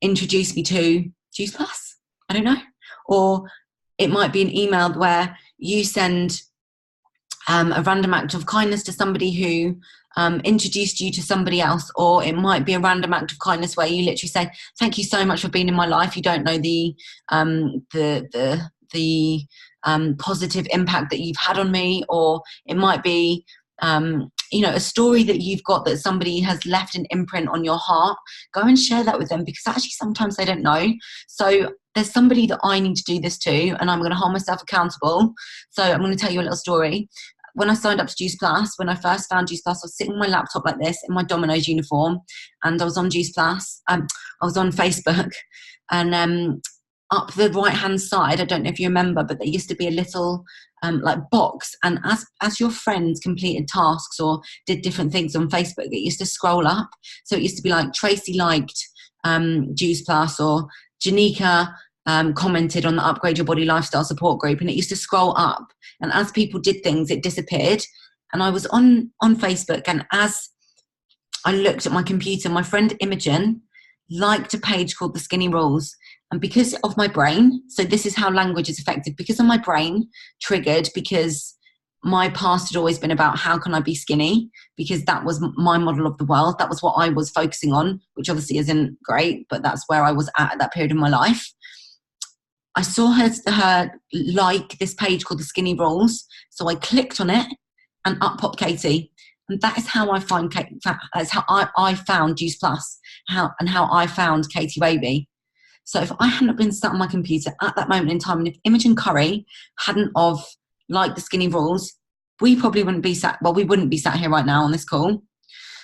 introduced me to Juice Plus. I don't know. Or it might be an email where you send a random act of kindness to somebody who introduced you to somebody else. Or it might be a random act of kindness where you literally say, thank you so much for being in my life. You don't know the positive impact that you've had on me. Or it might be a story that you've got that somebody has left an imprint on your heart. Go and share that with them, because actually sometimes they don't know. So there's somebody that I need to do this to, and I'm going to hold myself accountable. So I'm going to tell you a little story. When I signed up to Juice Plus, when I first found Juice Plus, I was sitting on my laptop like this in my Domino's uniform, and I was on Juice Plus. I was on Facebook, and up the right hand side, I don't know if you remember, but there used to be a little box, and as your friends completed tasks or did different things on Facebook, it used to scroll up. So it used to be like Tracy liked Juice Plus, or Janika commented on the Upgrade Your Body Lifestyle support group, and it used to scroll up, and as people did things, it disappeared. And I was on Facebook, and as I looked at my computer, my friend Imogen liked a page called The Skinny Rules. And because of my brain, so this is how language is affected, because of my brain triggered, because my past had always been about how can I be skinny, because that was my model of the world. That was what I was focusing on, which obviously isn't great, but that's where I was at that period of my life. I saw her like this page called The Skinny Rules. So I clicked on it, and up popped Katie. And that is how I find that's how I found Juice Plus, how I found Katie Baby. So if I hadn't been sat on my computer at that moment in time, and if Imogen Curry hadn't of liked The Skinny Rules, we probably wouldn't be sat here right now on this call.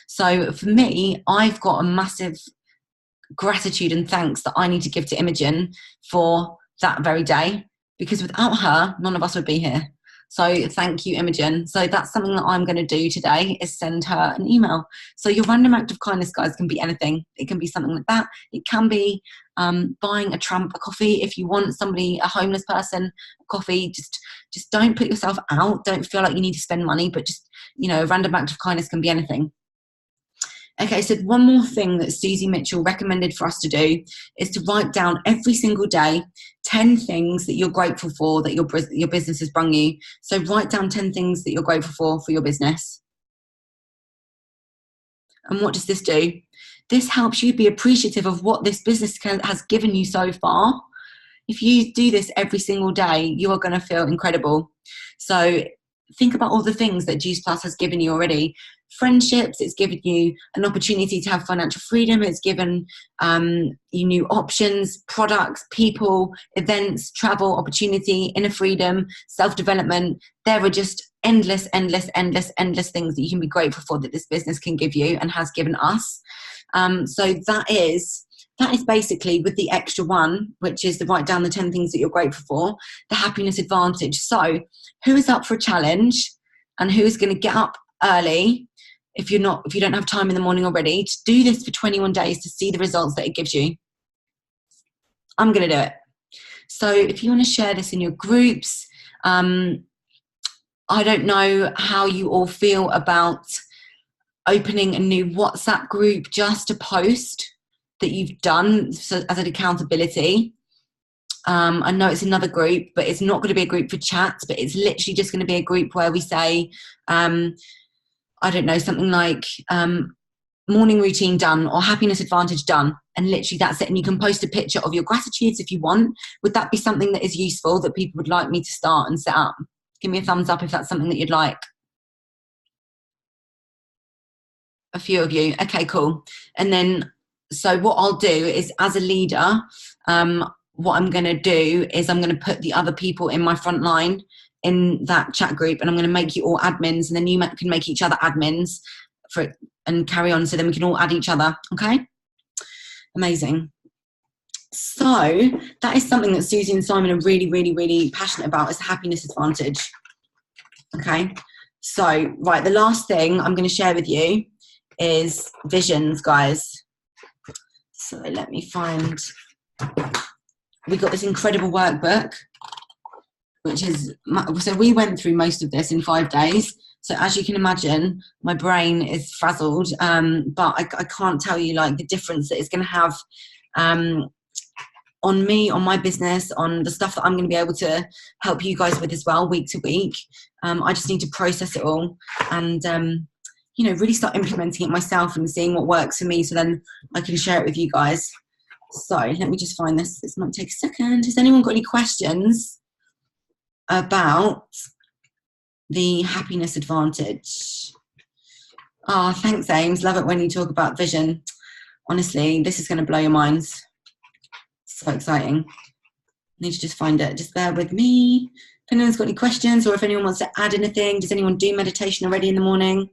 So for me, I've got a massive gratitude and thanks that I need to give to Imogen for that very day, because without her, none of us would be here. So thank you, Imogen. So that's something that I'm going to do today, is send her an email. So your random act of kindness, guys, can be anything. It can be something like that. It can be buying a tramp a coffee. If you want somebody, a homeless person, a coffee, just don't put yourself out. Don't feel like you need to spend money, but just, a random act of kindness can be anything. Okay, so one more thing that Susie Mitchell recommended for us to do is to write down every single day 10 things that you're grateful for that your business has brought you. So write down 10 things that you're grateful for your business. And what does this do? This helps you be appreciative of what this business has given you so far. If you do this every single day, you are going to feel incredible. So think about all the things that Juice Plus has given you already. Friendships, it's given you an opportunity to have financial freedom. It's given you new options, products, people, events, travel, opportunity, inner freedom, self-development. There are just endless things that you can be grateful for that this business can give you and has given us. So that is basically, with the extra one, which is to write down the 10 things that you're grateful for, the happiness advantage. So who is up for a challenge, and who is going to get up early if you don't have time in the morning already, to do this for 21 days to see the results that it gives you? I'm going to do it. So if you want to share this in your groups, I don't know how you all feel about opening a new WhatsApp group just to post that you've done, so as an accountability. I know it's another group, but it's not going to be a group for chats, but it's literally just going to be a group where we say, I don't know, something like morning routine done, or happiness advantage done. And literally that's it. And you can post a picture of your gratitudes if you want. Would that be something that is useful, that people would like me to start and set up? Give me a thumbs up if that's something that you'd like. A few of you. Okay, cool. And then, so what I'll do is, as a leader, what I'm going to do is I'm going to put the other people in my front line in that chat group, and I'm going to make you all admins, and then you can make each other admins for it and carry on, so then we can all add each other. Okay, amazing. So that is something that Susie and Simon are really, really, really passionate about, is the happiness advantage. Okay. So, right, the last thing I'm going to share with you is visions, guys. So let me find, we got this incredible workbook, which is, so we went through most of this in 5 days. So as you can imagine, my brain is frazzled, but I can't tell you like the difference that it's going to have on me, on my business, on the stuff that I'm going to be able to help you guys with as well, week to week. I just need to process it all and, you know, really start implementing it myself and seeing what works for me, so then I can share it with you guys. So let me just find this. This might take a second. Has anyone got any questions about the happiness advantage? Oh, thanks, Ames. Love it when you talk about vision. Honestly, this is going to blow your minds. So exciting. I need to just find it. Just bear with me. If anyone's got any questions, or if anyone wants to add anything. Does anyone do meditation already in the morning?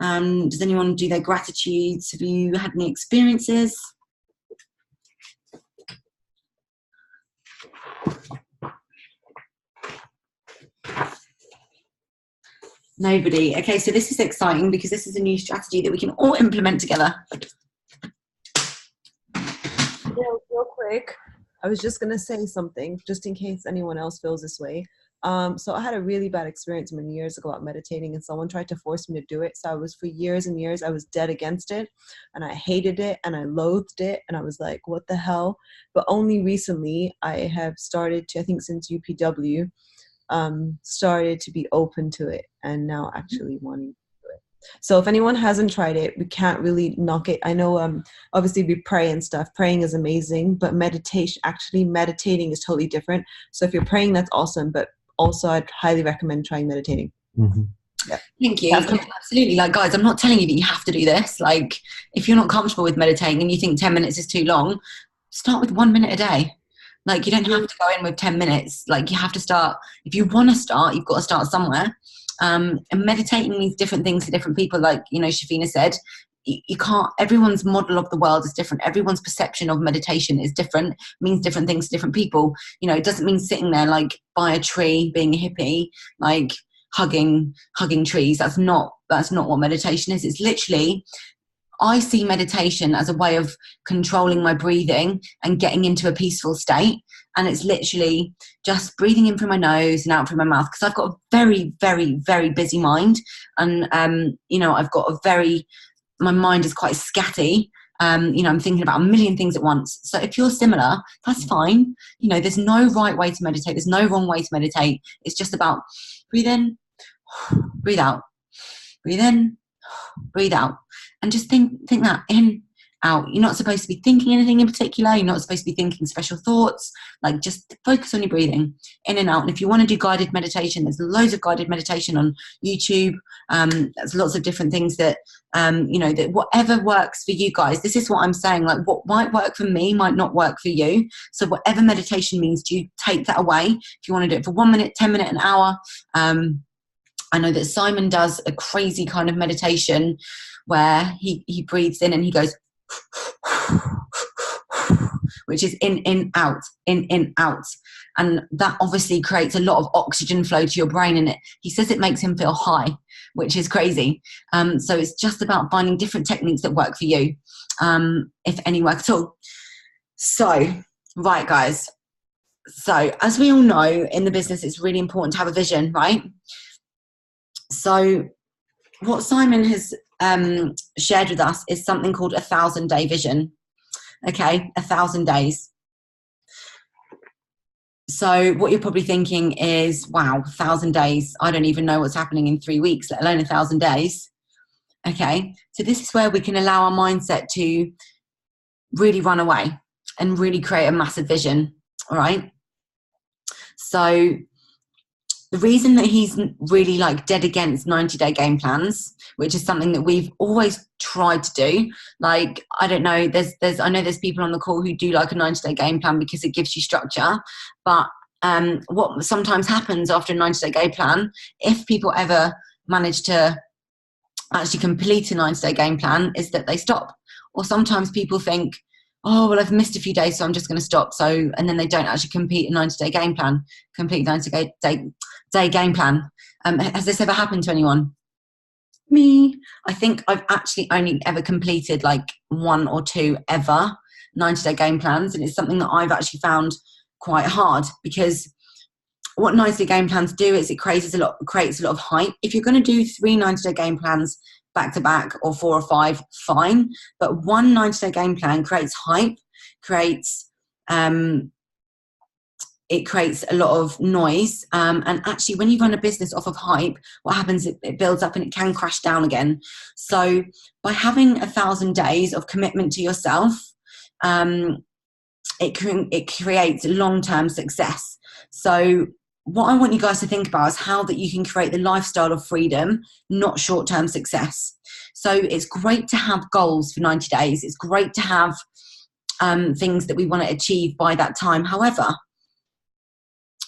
Does anyone do their gratitudes? Have you had any experiences? Nobody. Okay, so this is exciting because this is a new strategy that we can all implement together. Real quick, I was just going to say something just in case anyone else feels this way. So I had a really bad experience many years ago about meditating, and someone tried to force me to do it. So I was, for years and years, I was dead against it, and I hated it and I loathed it, and I was like, what the hell? But only recently I have started to, I think since UPW, started to be open to it and now actually wanting to do it. So if anyone hasn't tried it, we can't really knock it. I know obviously we pray and stuff. Praying is amazing, but meditating is totally different. So if you're praying, that's awesome, but also I'd highly recommend trying meditating. Mm-hmm. Yeah. Thank you. Absolutely. Like, guys, I'm not telling you that you have to do this. Like, if you're not comfortable with meditating and you think 10 minutes is too long, start with 1 minute a day. Like, you don't have to go in with 10 minutes. Like, you have to start. If you want to start, you've got to start somewhere. And meditating means different things to different people. Like, you know, Shafina said, you can't, everyone's model of the world is different. Everyone's perception of meditation is different, means different things to different people. You know, it doesn't mean sitting there like by a tree, being a hippie, like hugging trees. That's not what meditation is. It's literally, I see meditation as a way of controlling my breathing and getting into a peaceful state. And it's literally just breathing in through my nose and out through my mouth, because I've got a very, very, very busy mind. And, you know, my mind is quite scatty. You know, I'm thinking about a million things at once. So if you're similar, that's fine. You know, there's no right way to meditate. There's no wrong way to meditate. It's just about breathe in, breathe out, breathe in, breathe out. And just think that in, out. You're not supposed to be thinking anything in particular. You're not supposed to be thinking special thoughts. Like, just focus on your breathing in and out. And if you want to do guided meditation, there's loads of guided meditation on YouTube. There's lots of different things that, you know, that whatever works for you guys. This is what I'm saying. Like, what might work for me might not work for you. So whatever meditation means to you, take that away. If you want to do it for 1 minute, 10 minutes, an hour. I know that Simon does a crazy kind of meditation where he breathes in and he goes, which is in, out, in, out. And that obviously creates a lot of oxygen flow to your brain. And he says it makes him feel high, which is crazy. So it's just about finding different techniques that work for you, if any work at all. So, right, guys. So as we all know, in the business, it's really important to have a vision, right? So what Simon has shared with us is something called 1,000-day vision. Okay, 1,000 days. So what you're probably thinking is, wow, 1,000 days. I don't even know what's happening in 3 weeks, let alone 1,000 days. Okay, so this is where we can allow our mindset to really run away and really create a massive vision. All right. So the reason that he's really like dead against 90-day game plans, which is something that we've always tried to do. Like, I don't know, I know there's people on the call who do like a 90-day game plan because it gives you structure. But what sometimes happens after a 90-day game plan, if people ever manage to actually complete a 90-day game plan, is that they stop. Or sometimes people think, oh, well, I've missed a few days, so I'm just going to stop. So, and then they don't actually complete a 90-day game plan, complete 90-day game plan. Has this ever happened to anyone? Me. I think I've actually only ever completed like 1 or 2 ever 90-day game plans. And it's something that I've actually found quite hard, because what 90-day game plans do is it creates a lot of hype. If you're going to do 3 90-day game plans back to back, or 4 or 5, fine. But 1 90-day game plan creates hype, it creates a lot of noise. And actually, when you run a business off of hype, what happens, it builds up and it can crash down again. So by having 1,000 days of commitment to yourself, it creates long-term success. So what I want you guys to think about is how that you can create the lifestyle of freedom, not short-term success. So it's great to have goals for 90 days. It's great to have things that we want to achieve by that time. However,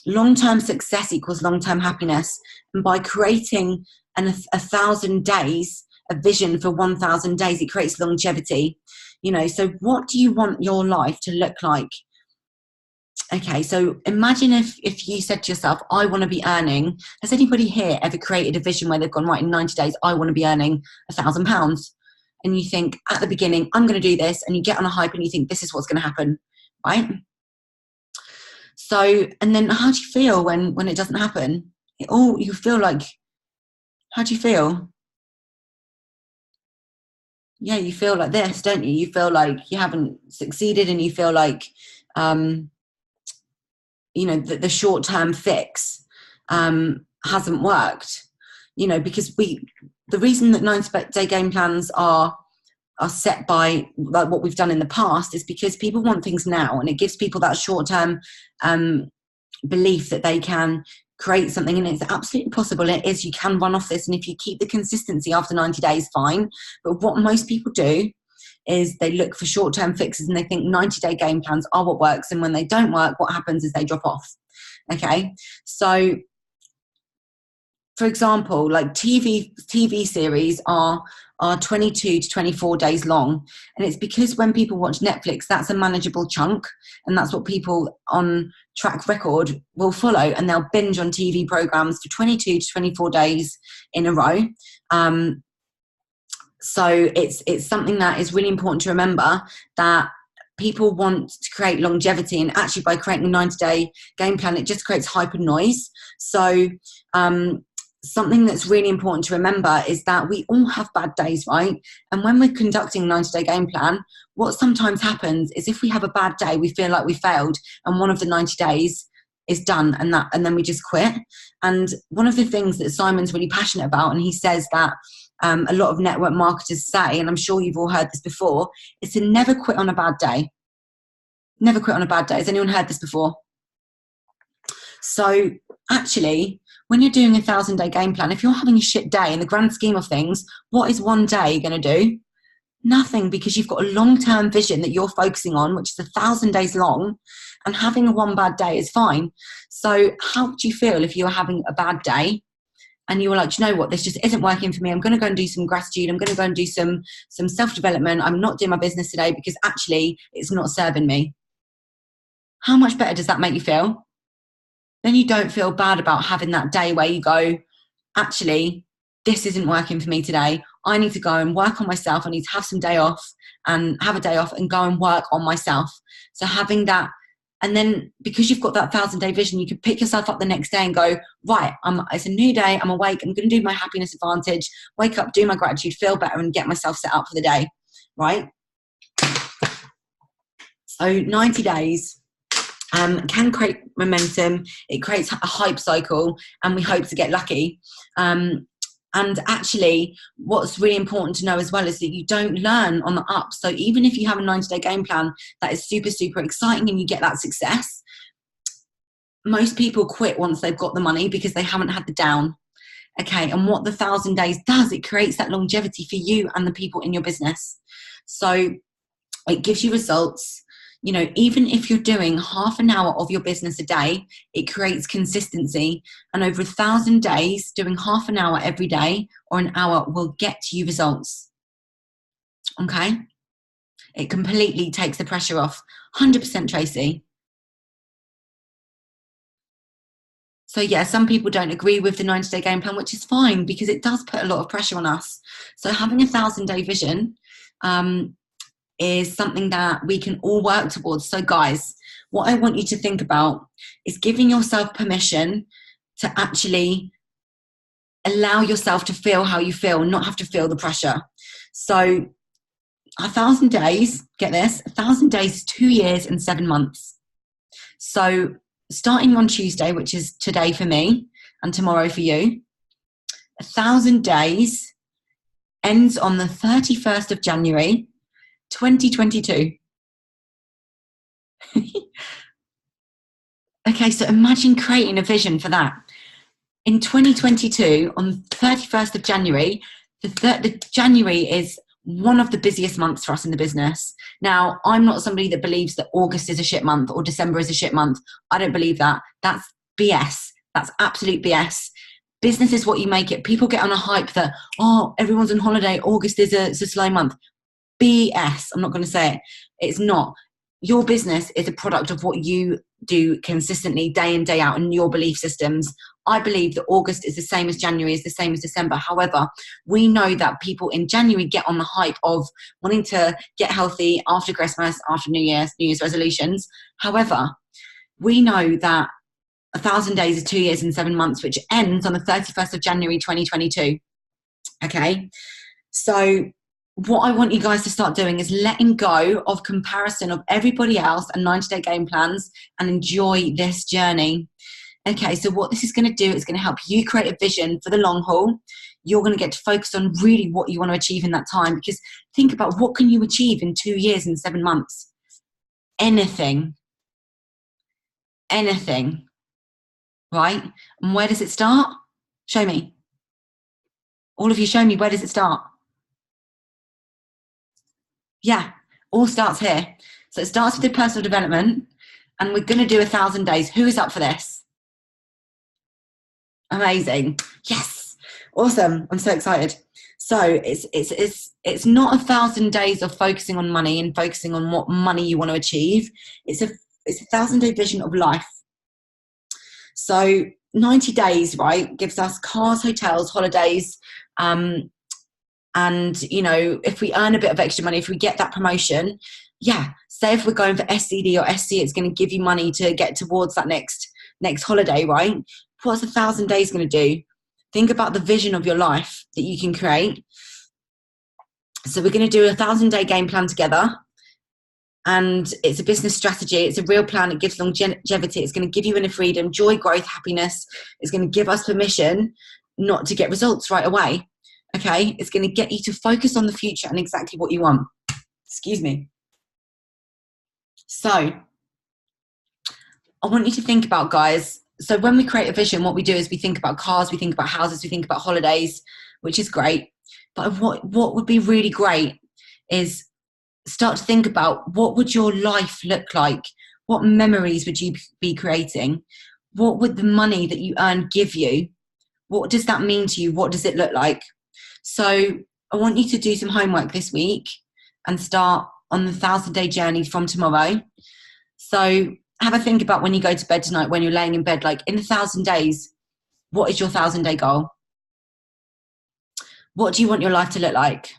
long-term success equals long-term happiness. And by creating 1,000 days, a vision for 1,000 days, it creates longevity. So what do you want your life to look like? Okay, so imagine if you said to yourself, I want to be earning, has anybody here ever created a vision where they've gone, right, in 90 days, I want to be earning £1,000? And you think at the beginning, I'm going to do this, and you get on a hype and you think this is what's going to happen, right? So, and then how do you feel when it doesn't happen? You feel like, how do you feel? Yeah, you feel like this, don't you? You feel like you haven't succeeded, and you feel like, the short-term fix hasn't worked, because the reason that 90-day game plans are set by like what we've done in the past is because people want things now, and it gives people that short-term belief that they can create something, and it's absolutely possible. It is, you can run off this, and if you keep the consistency after 90 days, fine. But what most people do is they look for short-term fixes, and they think 90-day game plans are what works, and when they don't work, what happens is they drop off. Okay, so for example, like TV series are 22 to 24 days long, and it's because when people watch Netflix, that's a manageable chunk, and that's what people on track record will follow, and they'll binge on TV programs for 22 to 24 days in a row. So it's something that is really important to remember, that people want to create longevity, and actually by creating a 90-day game plan, it just creates hyper noise. So something that's really important to remember is that we all have bad days, right? And when we're conducting a 90-day game plan, what sometimes happens is if we have a bad day, we feel like we failed, and one of the 90 days is done, and then we just quit. And one of the things that Simon's really passionate about, and he says that a lot of network marketers say, and I'm sure you've all heard this before, is to never quit on a bad day. Never quit on a bad day. Has anyone heard this before? So actually, when you're doing a 1,000-day game plan, if you're having a shit day, in the grand scheme of things, what is one day going to do? Nothing, because you've got a long-term vision that you're focusing on, which is 1,000 days long, and having a one bad day is fine. So how would you feel if you were having a bad day and you were like, you know what, this just isn't working for me. I'm going to go and do some gratitude. I'm going to go and do some self-development. I'm not doing my business today because actually it's not serving me. How much better does that make you feel? Then you don't feel bad about having that day where you go, actually, this isn't working for me today. I need to go and work on myself. I need to have some day off, and have a day off and go and work on myself. So having that, and then because you've got that 1,000-day vision, you can pick yourself up the next day and go, right, it's a new day. I'm awake. I'm going to do my happiness advantage, wake up, do my gratitude, feel better, and get myself set up for the day, right? So 90 days. Can create momentum. It creates a hype cycle, and we hope to get lucky. And actually, what's really important to know as well is that you don't learn on the up. So even if you have a 90-day game plan that is super, super exciting and you get that success, most people quit once they've got the money because they haven't had the down. Okay, and what the 1,000 days does, it creates that longevity for you and the people in your business. So it gives you results. You know, even if you're doing half an hour of your business a day, it creates consistency. And over 1,000 days, doing half an hour every day or an hour will get you results. Okay? It completely takes the pressure off. 100%, Tracy. So yeah, some people don't agree with the 90-day game plan, which is fine because it does put a lot of pressure on us. So having a 1,000-day vision is something that we can all work towards. So guys, what I want you to think about is giving yourself permission to actually allow yourself to feel how you feel and not have to feel the pressure. So 1,000 days, get this, 1,000 days is 2 years and 7 months. So starting on Tuesday, which is today for me and tomorrow for you, 1,000 days ends on the 31st of January, 2022. Okay, so imagine creating a vision for that. In 2022, on 31st of January, the January is one of the busiest months for us in the business. Now, I'm not somebody that believes that August is a shit month or December is a shit month. I don't believe that. That's BS. That's absolute BS. Business is what you make it. People get on a hype that, oh, everyone's on holiday. August is a slow month. BS. I'm not going to say it. It's not. Your business is a product of what you do consistently day in, day out in your belief systems. I believe that August is the same as January, is the same as December. However, we know that people in January get on the hype of wanting to get healthy after Christmas, after New Year's resolutions. However, we know that 1,000 days is 2 years and 7 months, which ends on the 31st of January, 2022. Okay. So what I want you guys to start doing is letting go of comparison of everybody else and 90-day game plans and enjoy this journey. Okay, so what this is going to do is going to help you create a vision for the long haul. You're going to get to focus on really what you want to achieve in that time, because think about what can you achieve in 2 years and 7 months? Anything. Anything. Right? And where does it start? Show me. All of you show me, where does it start? Yeah, all starts here. So it starts with the personal development, and we're going to do 1,000 days. Who is up for this? Amazing. Yes. Awesome. I'm so excited. So it's not 1,000 days of focusing on money and focusing on what money you want to achieve. It's a 1,000-day vision of life. So 90 days, right, gives us cars, hotels, holidays, and, you know, if we earn a bit of extra money, if we get that promotion, yeah, say if we're going for SCD or SC, it's going to give you money to get towards that next holiday, right? What's 1,000 days going to do? Think about the vision of your life that you can create. So we're going to do a 1,000-day game plan together. And it's a business strategy. It's a real plan. It gives longevity. It's going to give you inner freedom, joy, growth, happiness. It's going to give us permission not to get results right away. Okay? It's going to get you to focus on the future and exactly what you want. Excuse me. So I want you to think about, guys, so when we create a vision, what we do is we think about cars, we think about houses, we think about holidays, which is great. But what would be really great is start to think about, what would your life look like? What memories would you be creating? What would the money that you earn give you? What does that mean to you? What does it look like? So I want you to do some homework this week and start on the 1,000-day journey from tomorrow. So have a think about when you go to bed tonight, when you're laying in bed, like in 1,000 days, what is your 1,000-day goal? What do you want your life to look like?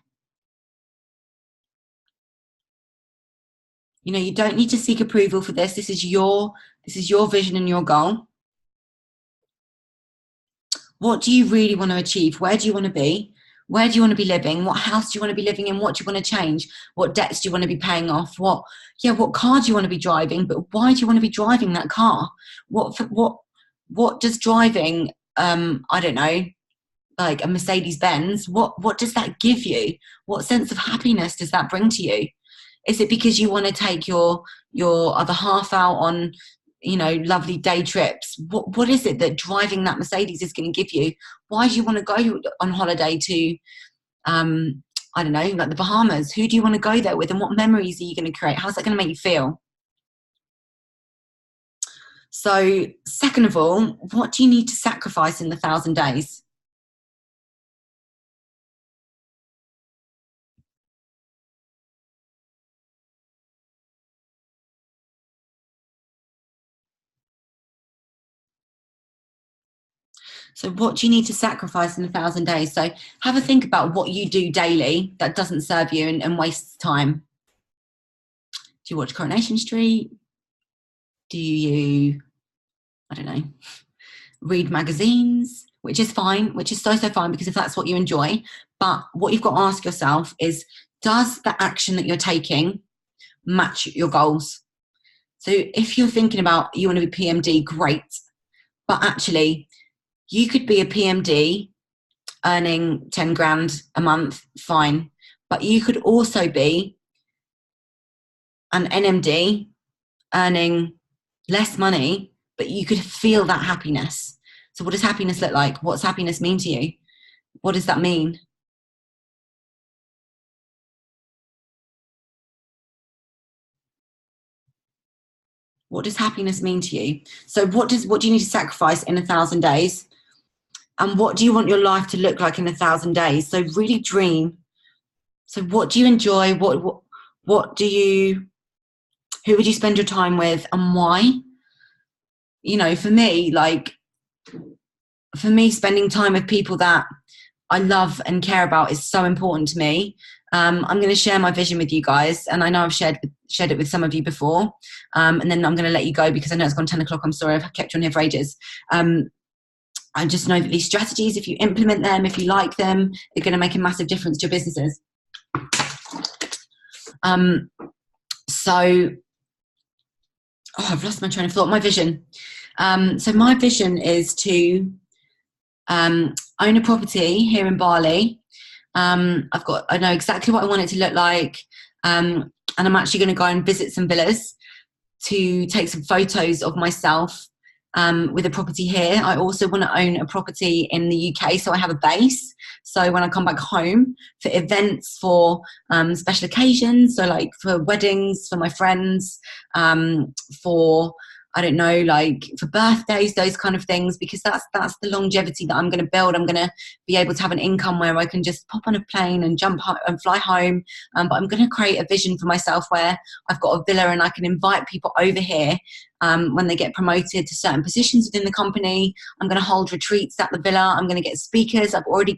You know, you don't need to seek approval for this. This is your vision and your goal. What do you really want to achieve? Where do you want to be? Where do you want to be living? What house do you want to be living in? What do you want to change? What debts do you want to be paying off? What car do you want to be driving? But why do you want to be driving that car? What does driving, I don't know, like a Mercedes Benz, what does that give you? What sense of happiness does that bring to you? Is it because you want to take your other half out on, you know, lovely day trips? What is it that driving that Mercedes is going to give you? Why do you want to go on holiday to, I don't know, like the Bahamas? Who do you want to go there with? And what memories are you going to create? How's that going to make you feel? So, second of all, what do you need to sacrifice in the 1,000 days? So what do you need to sacrifice in 1,000 days? So have a think about what you do daily that doesn't serve you and wastes time. Do you watch Coronation Street? Do you, I don't know, read magazines? Which is fine, which is so fine, because if that's what you enjoy. But what you've got to ask yourself is, does the action that you're taking match your goals? So if you're thinking about you want to be PMD, great. But actually, you could be a PMD earning 10 grand a month, fine. But you could also be an NMD earning less money, but you could feel that happiness. So what does happiness look like? What's happiness mean to you? What does that mean? What does happiness mean to you? So what do you need to sacrifice in 1,000 days? And what do you want your life to look like in 1,000 days? So really dream. So what do you enjoy? What do you, who would you spend your time with, and why? You know, for me, spending time with people that I love and care about is so important to me. I'm going to share my vision with you guys, and I know I've shared it with some of you before, and then I'm going to let you go because I know it's gone 10 o'clock. I'm sorry I've kept you on here for ages. I just know that these strategies, if you implement them, if you like them, are going to make a massive difference to your businesses. I've lost my train of thought. My vision. So my vision is to own a property here in Bali. I know exactly what I want it to look like. And I'm actually going to go and visit some villas to take some photos of myself with a property here. I also want to own a property in the UK, so I have a base. So when I come back home for events, for special occasions, so like for weddings, for my friends, for, I don't know, like for birthdays, those kind of things, because that's the longevity that I'm going to build. I'm going to be able to have an income where I can just pop on a plane and jump and fly home. But I'm going to create a vision for myself where I've got a villa and I can invite people over here when they get promoted to certain positions within the company. I'm going to hold retreats at the villa. I'm going to get speakers. I've already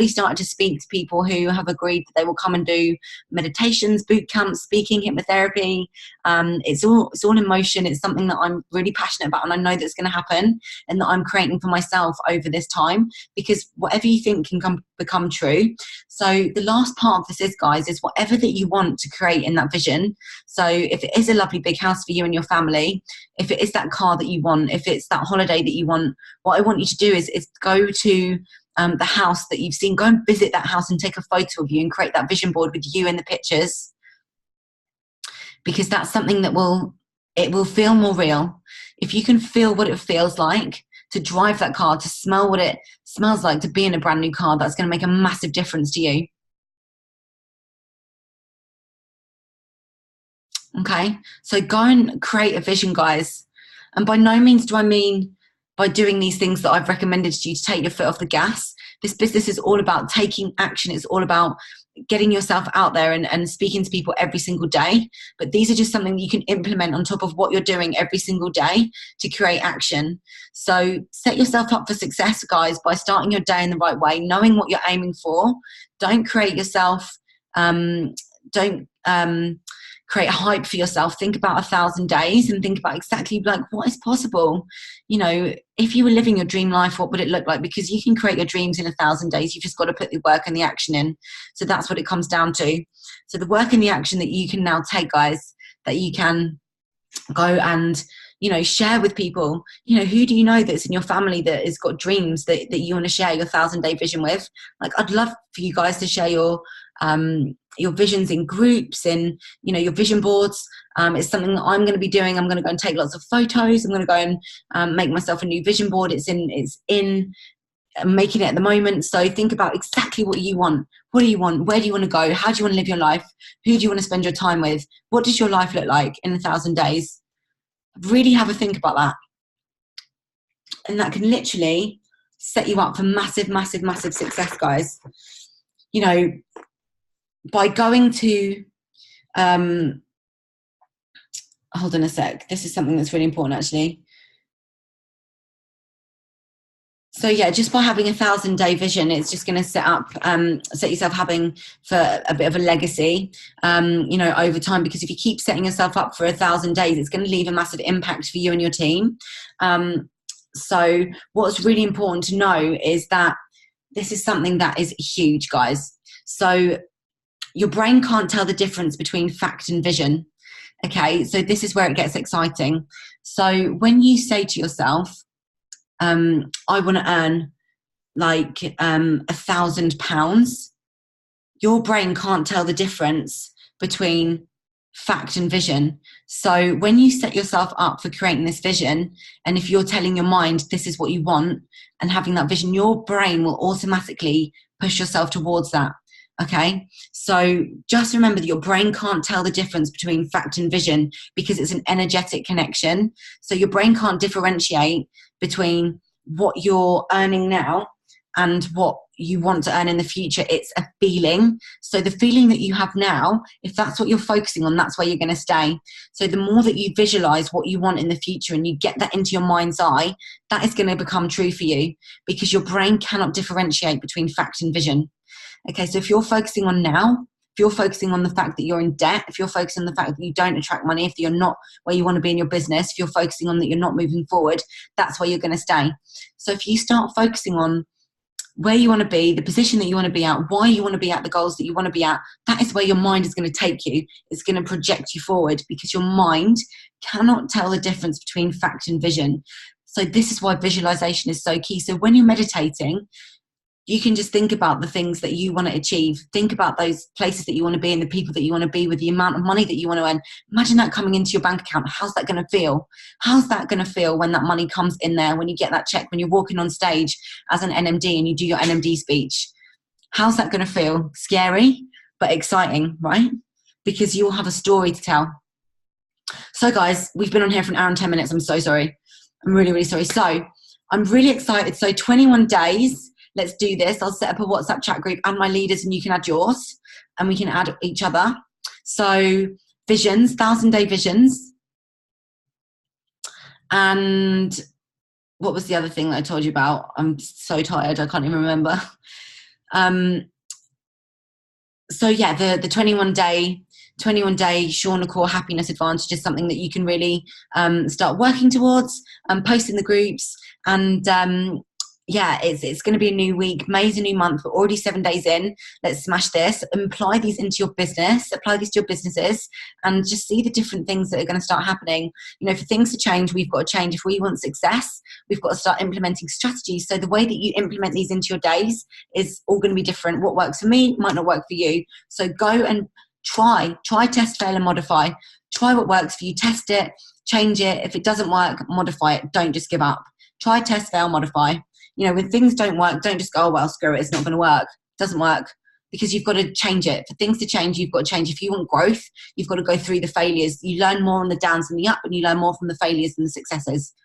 started to speak to people who have agreed that they will come and do meditations, boot camps, speaking, hypnotherapy. It's all in motion. It's something that I'm really passionate about, and I know that's going to happen, and that I'm creating for myself over this time, because whatever you think can become true. So the last part of this is, guys, is whatever that you want to create in that vision. So if it is a lovely big house for you and your family, if it is that car that you want, if it's that holiday that you want, what I want you to do is go to the house that you've seen, go and visit that house and take a photo of you and create that vision board with you in the pictures, because that's something that will feel more real. If you can feel what it feels like to drive that car, to smell what it smells like to be in a brand new car, that's going to make a massive difference to you. Okay, so go and create a vision, guys. And by no means do I mean by doing these things that I've recommended to you to take your foot off the gas. This business is all about taking action. It's all about getting yourself out there and speaking to people every single day. But these are just something you can implement on top of what you're doing every single day to create action. So set yourself up for success, guys, by starting your day in the right way, knowing what you're aiming for. Don't create yourself, create hype for yourself. Think about 1,000 days and think about exactly like what is possible. You know, if you were living your dream life, what would it look like? Because you can create your dreams in 1,000 days. You've just got to put the work and the action in. So that's what it comes down to. So the work and the action that you can now take, guys, that you can go and, you know, share with people. You know, who do you know that's in your family that has got dreams that you want to share your 1,000-day vision with? Like, I'd love for you guys to share your visions in groups, in, you know, your vision boards. It's something that I'm going to be doing. I'm going to go and take lots of photos. I'm going to go and make myself a new vision board. It's in making it at the moment. So think about exactly what you want. What do you want? Where do you want to go? How do you want to live your life? Who do you want to spend your time with? What does your life look like in 1,000 days? Really have a think about that. And that can literally set you up for massive, massive, massive success, guys. You know, by going to, hold on a sec. This is something that's really important, actually. So yeah, just by having 1,000-day vision, it's just going to set yourself having for a bit of a legacy, over time. Because if you keep setting yourself up for 1,000 days, it's going to leave a massive impact for you and your team. So what's really important to know is that this is something that is huge, guys. So your brain can't tell the difference between fact and vision. Okay, so this is where it gets exciting. So when you say to yourself, I want to earn like £1,000, your brain can't tell the difference between fact and vision. So when you set yourself up for creating this vision, and if you're telling your mind this is what you want and having that vision, your brain will automatically push yourself towards that. Okay, so just remember that your brain can't tell the difference between fact and vision because it's an energetic connection. So your brain can't differentiate between what you're earning now and what you want to earn in the future. It's a feeling. So the feeling that you have now, if that's what you're focusing on, that's where you're going to stay. So the more that you visualize what you want in the future and you get that into your mind's eye, that is going to become true for you, because your brain cannot differentiate between fact and vision. Okay, so if you're focusing on now, if you're focusing on the fact that you're in debt, if you're focusing on the fact that you don't attract money, if you're not where you want to be in your business, if you're focusing on that you're not moving forward, that's where you're going to stay. So if you start focusing on where you want to be, the position that you want to be at, why you want to be at, the goals that you want to be at, that is where your mind is going to take you. It's going to project you forward, because your mind cannot tell the difference between fact and vision. So this is why visualization is so key. So when you're meditating, you can just think about the things that you want to achieve. Think about those places that you want to be and the people that you want to be with, the amount of money that you want to earn. Imagine that coming into your bank account. How's that going to feel? How's that going to feel when that money comes in there, when you get that check, when you're walking on stage as an NMD and you do your NMD speech? How's that going to feel? Scary, but exciting, right? Because you'll have a story to tell. So guys, we've been on here for an hour and 10 minutes. I'm so sorry. I'm really, really sorry. So I'm really excited. So 21 days. Let's do this. I'll set up a WhatsApp chat group, add my leaders, and you can add yours, and we can add each other. So visions, 1,000-day visions. And what was the other thing that I told you about? I'm so tired, I can't even remember. So yeah, the 21-day Shauna Core happiness advantage is something that you can really start working towards, post in the groups, and yeah, it's going to be a new week. May's a new month. We're already 7 days in. Let's smash this. Apply these into your business. Apply these to your businesses, and just see the different things that are going to start happening. For things to change, we've got to change. If we want success, we've got to start implementing strategies. So the way that you implement these into your days is all going to be different. What works for me might not work for you. So go and try, test, fail, and modify. Try what works for you. Test it, change it. If it doesn't work, modify it. Don't just give up. Try, test, fail, modify. When things don't work, don't just go, oh, well, screw it, it's not going to work. It doesn't work, because you've got to change it. For things to change, you've got to change. If you want growth, you've got to go through the failures. You learn more on the downs than the up, and you learn more from the failures than the successes.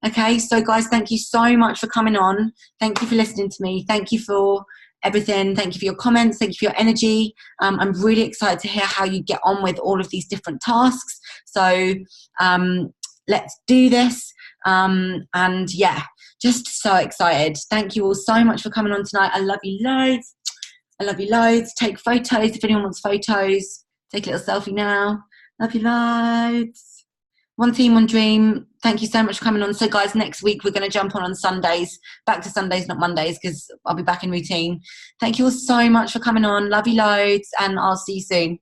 Okay, so guys, thank you so much for coming on. Thank you for listening to me. Thank you for everything. Thank you for your comments. Thank you for your energy. I'm really excited to hear how you get on with all of these different tasks. So let's do this. And yeah, just so excited. Thank you all so much for coming on tonight. I love you loads. I love you loads. Take photos if anyone wants photos. Take a little selfie now. Love you loads. One team, one dream. Thank you so much for coming on. So guys, next week we're going to jump on Sundays. Back to Sundays, not Mondays, because I'll be back in routine. Thank you all so much for coming on. Love you loads, and I'll see you soon.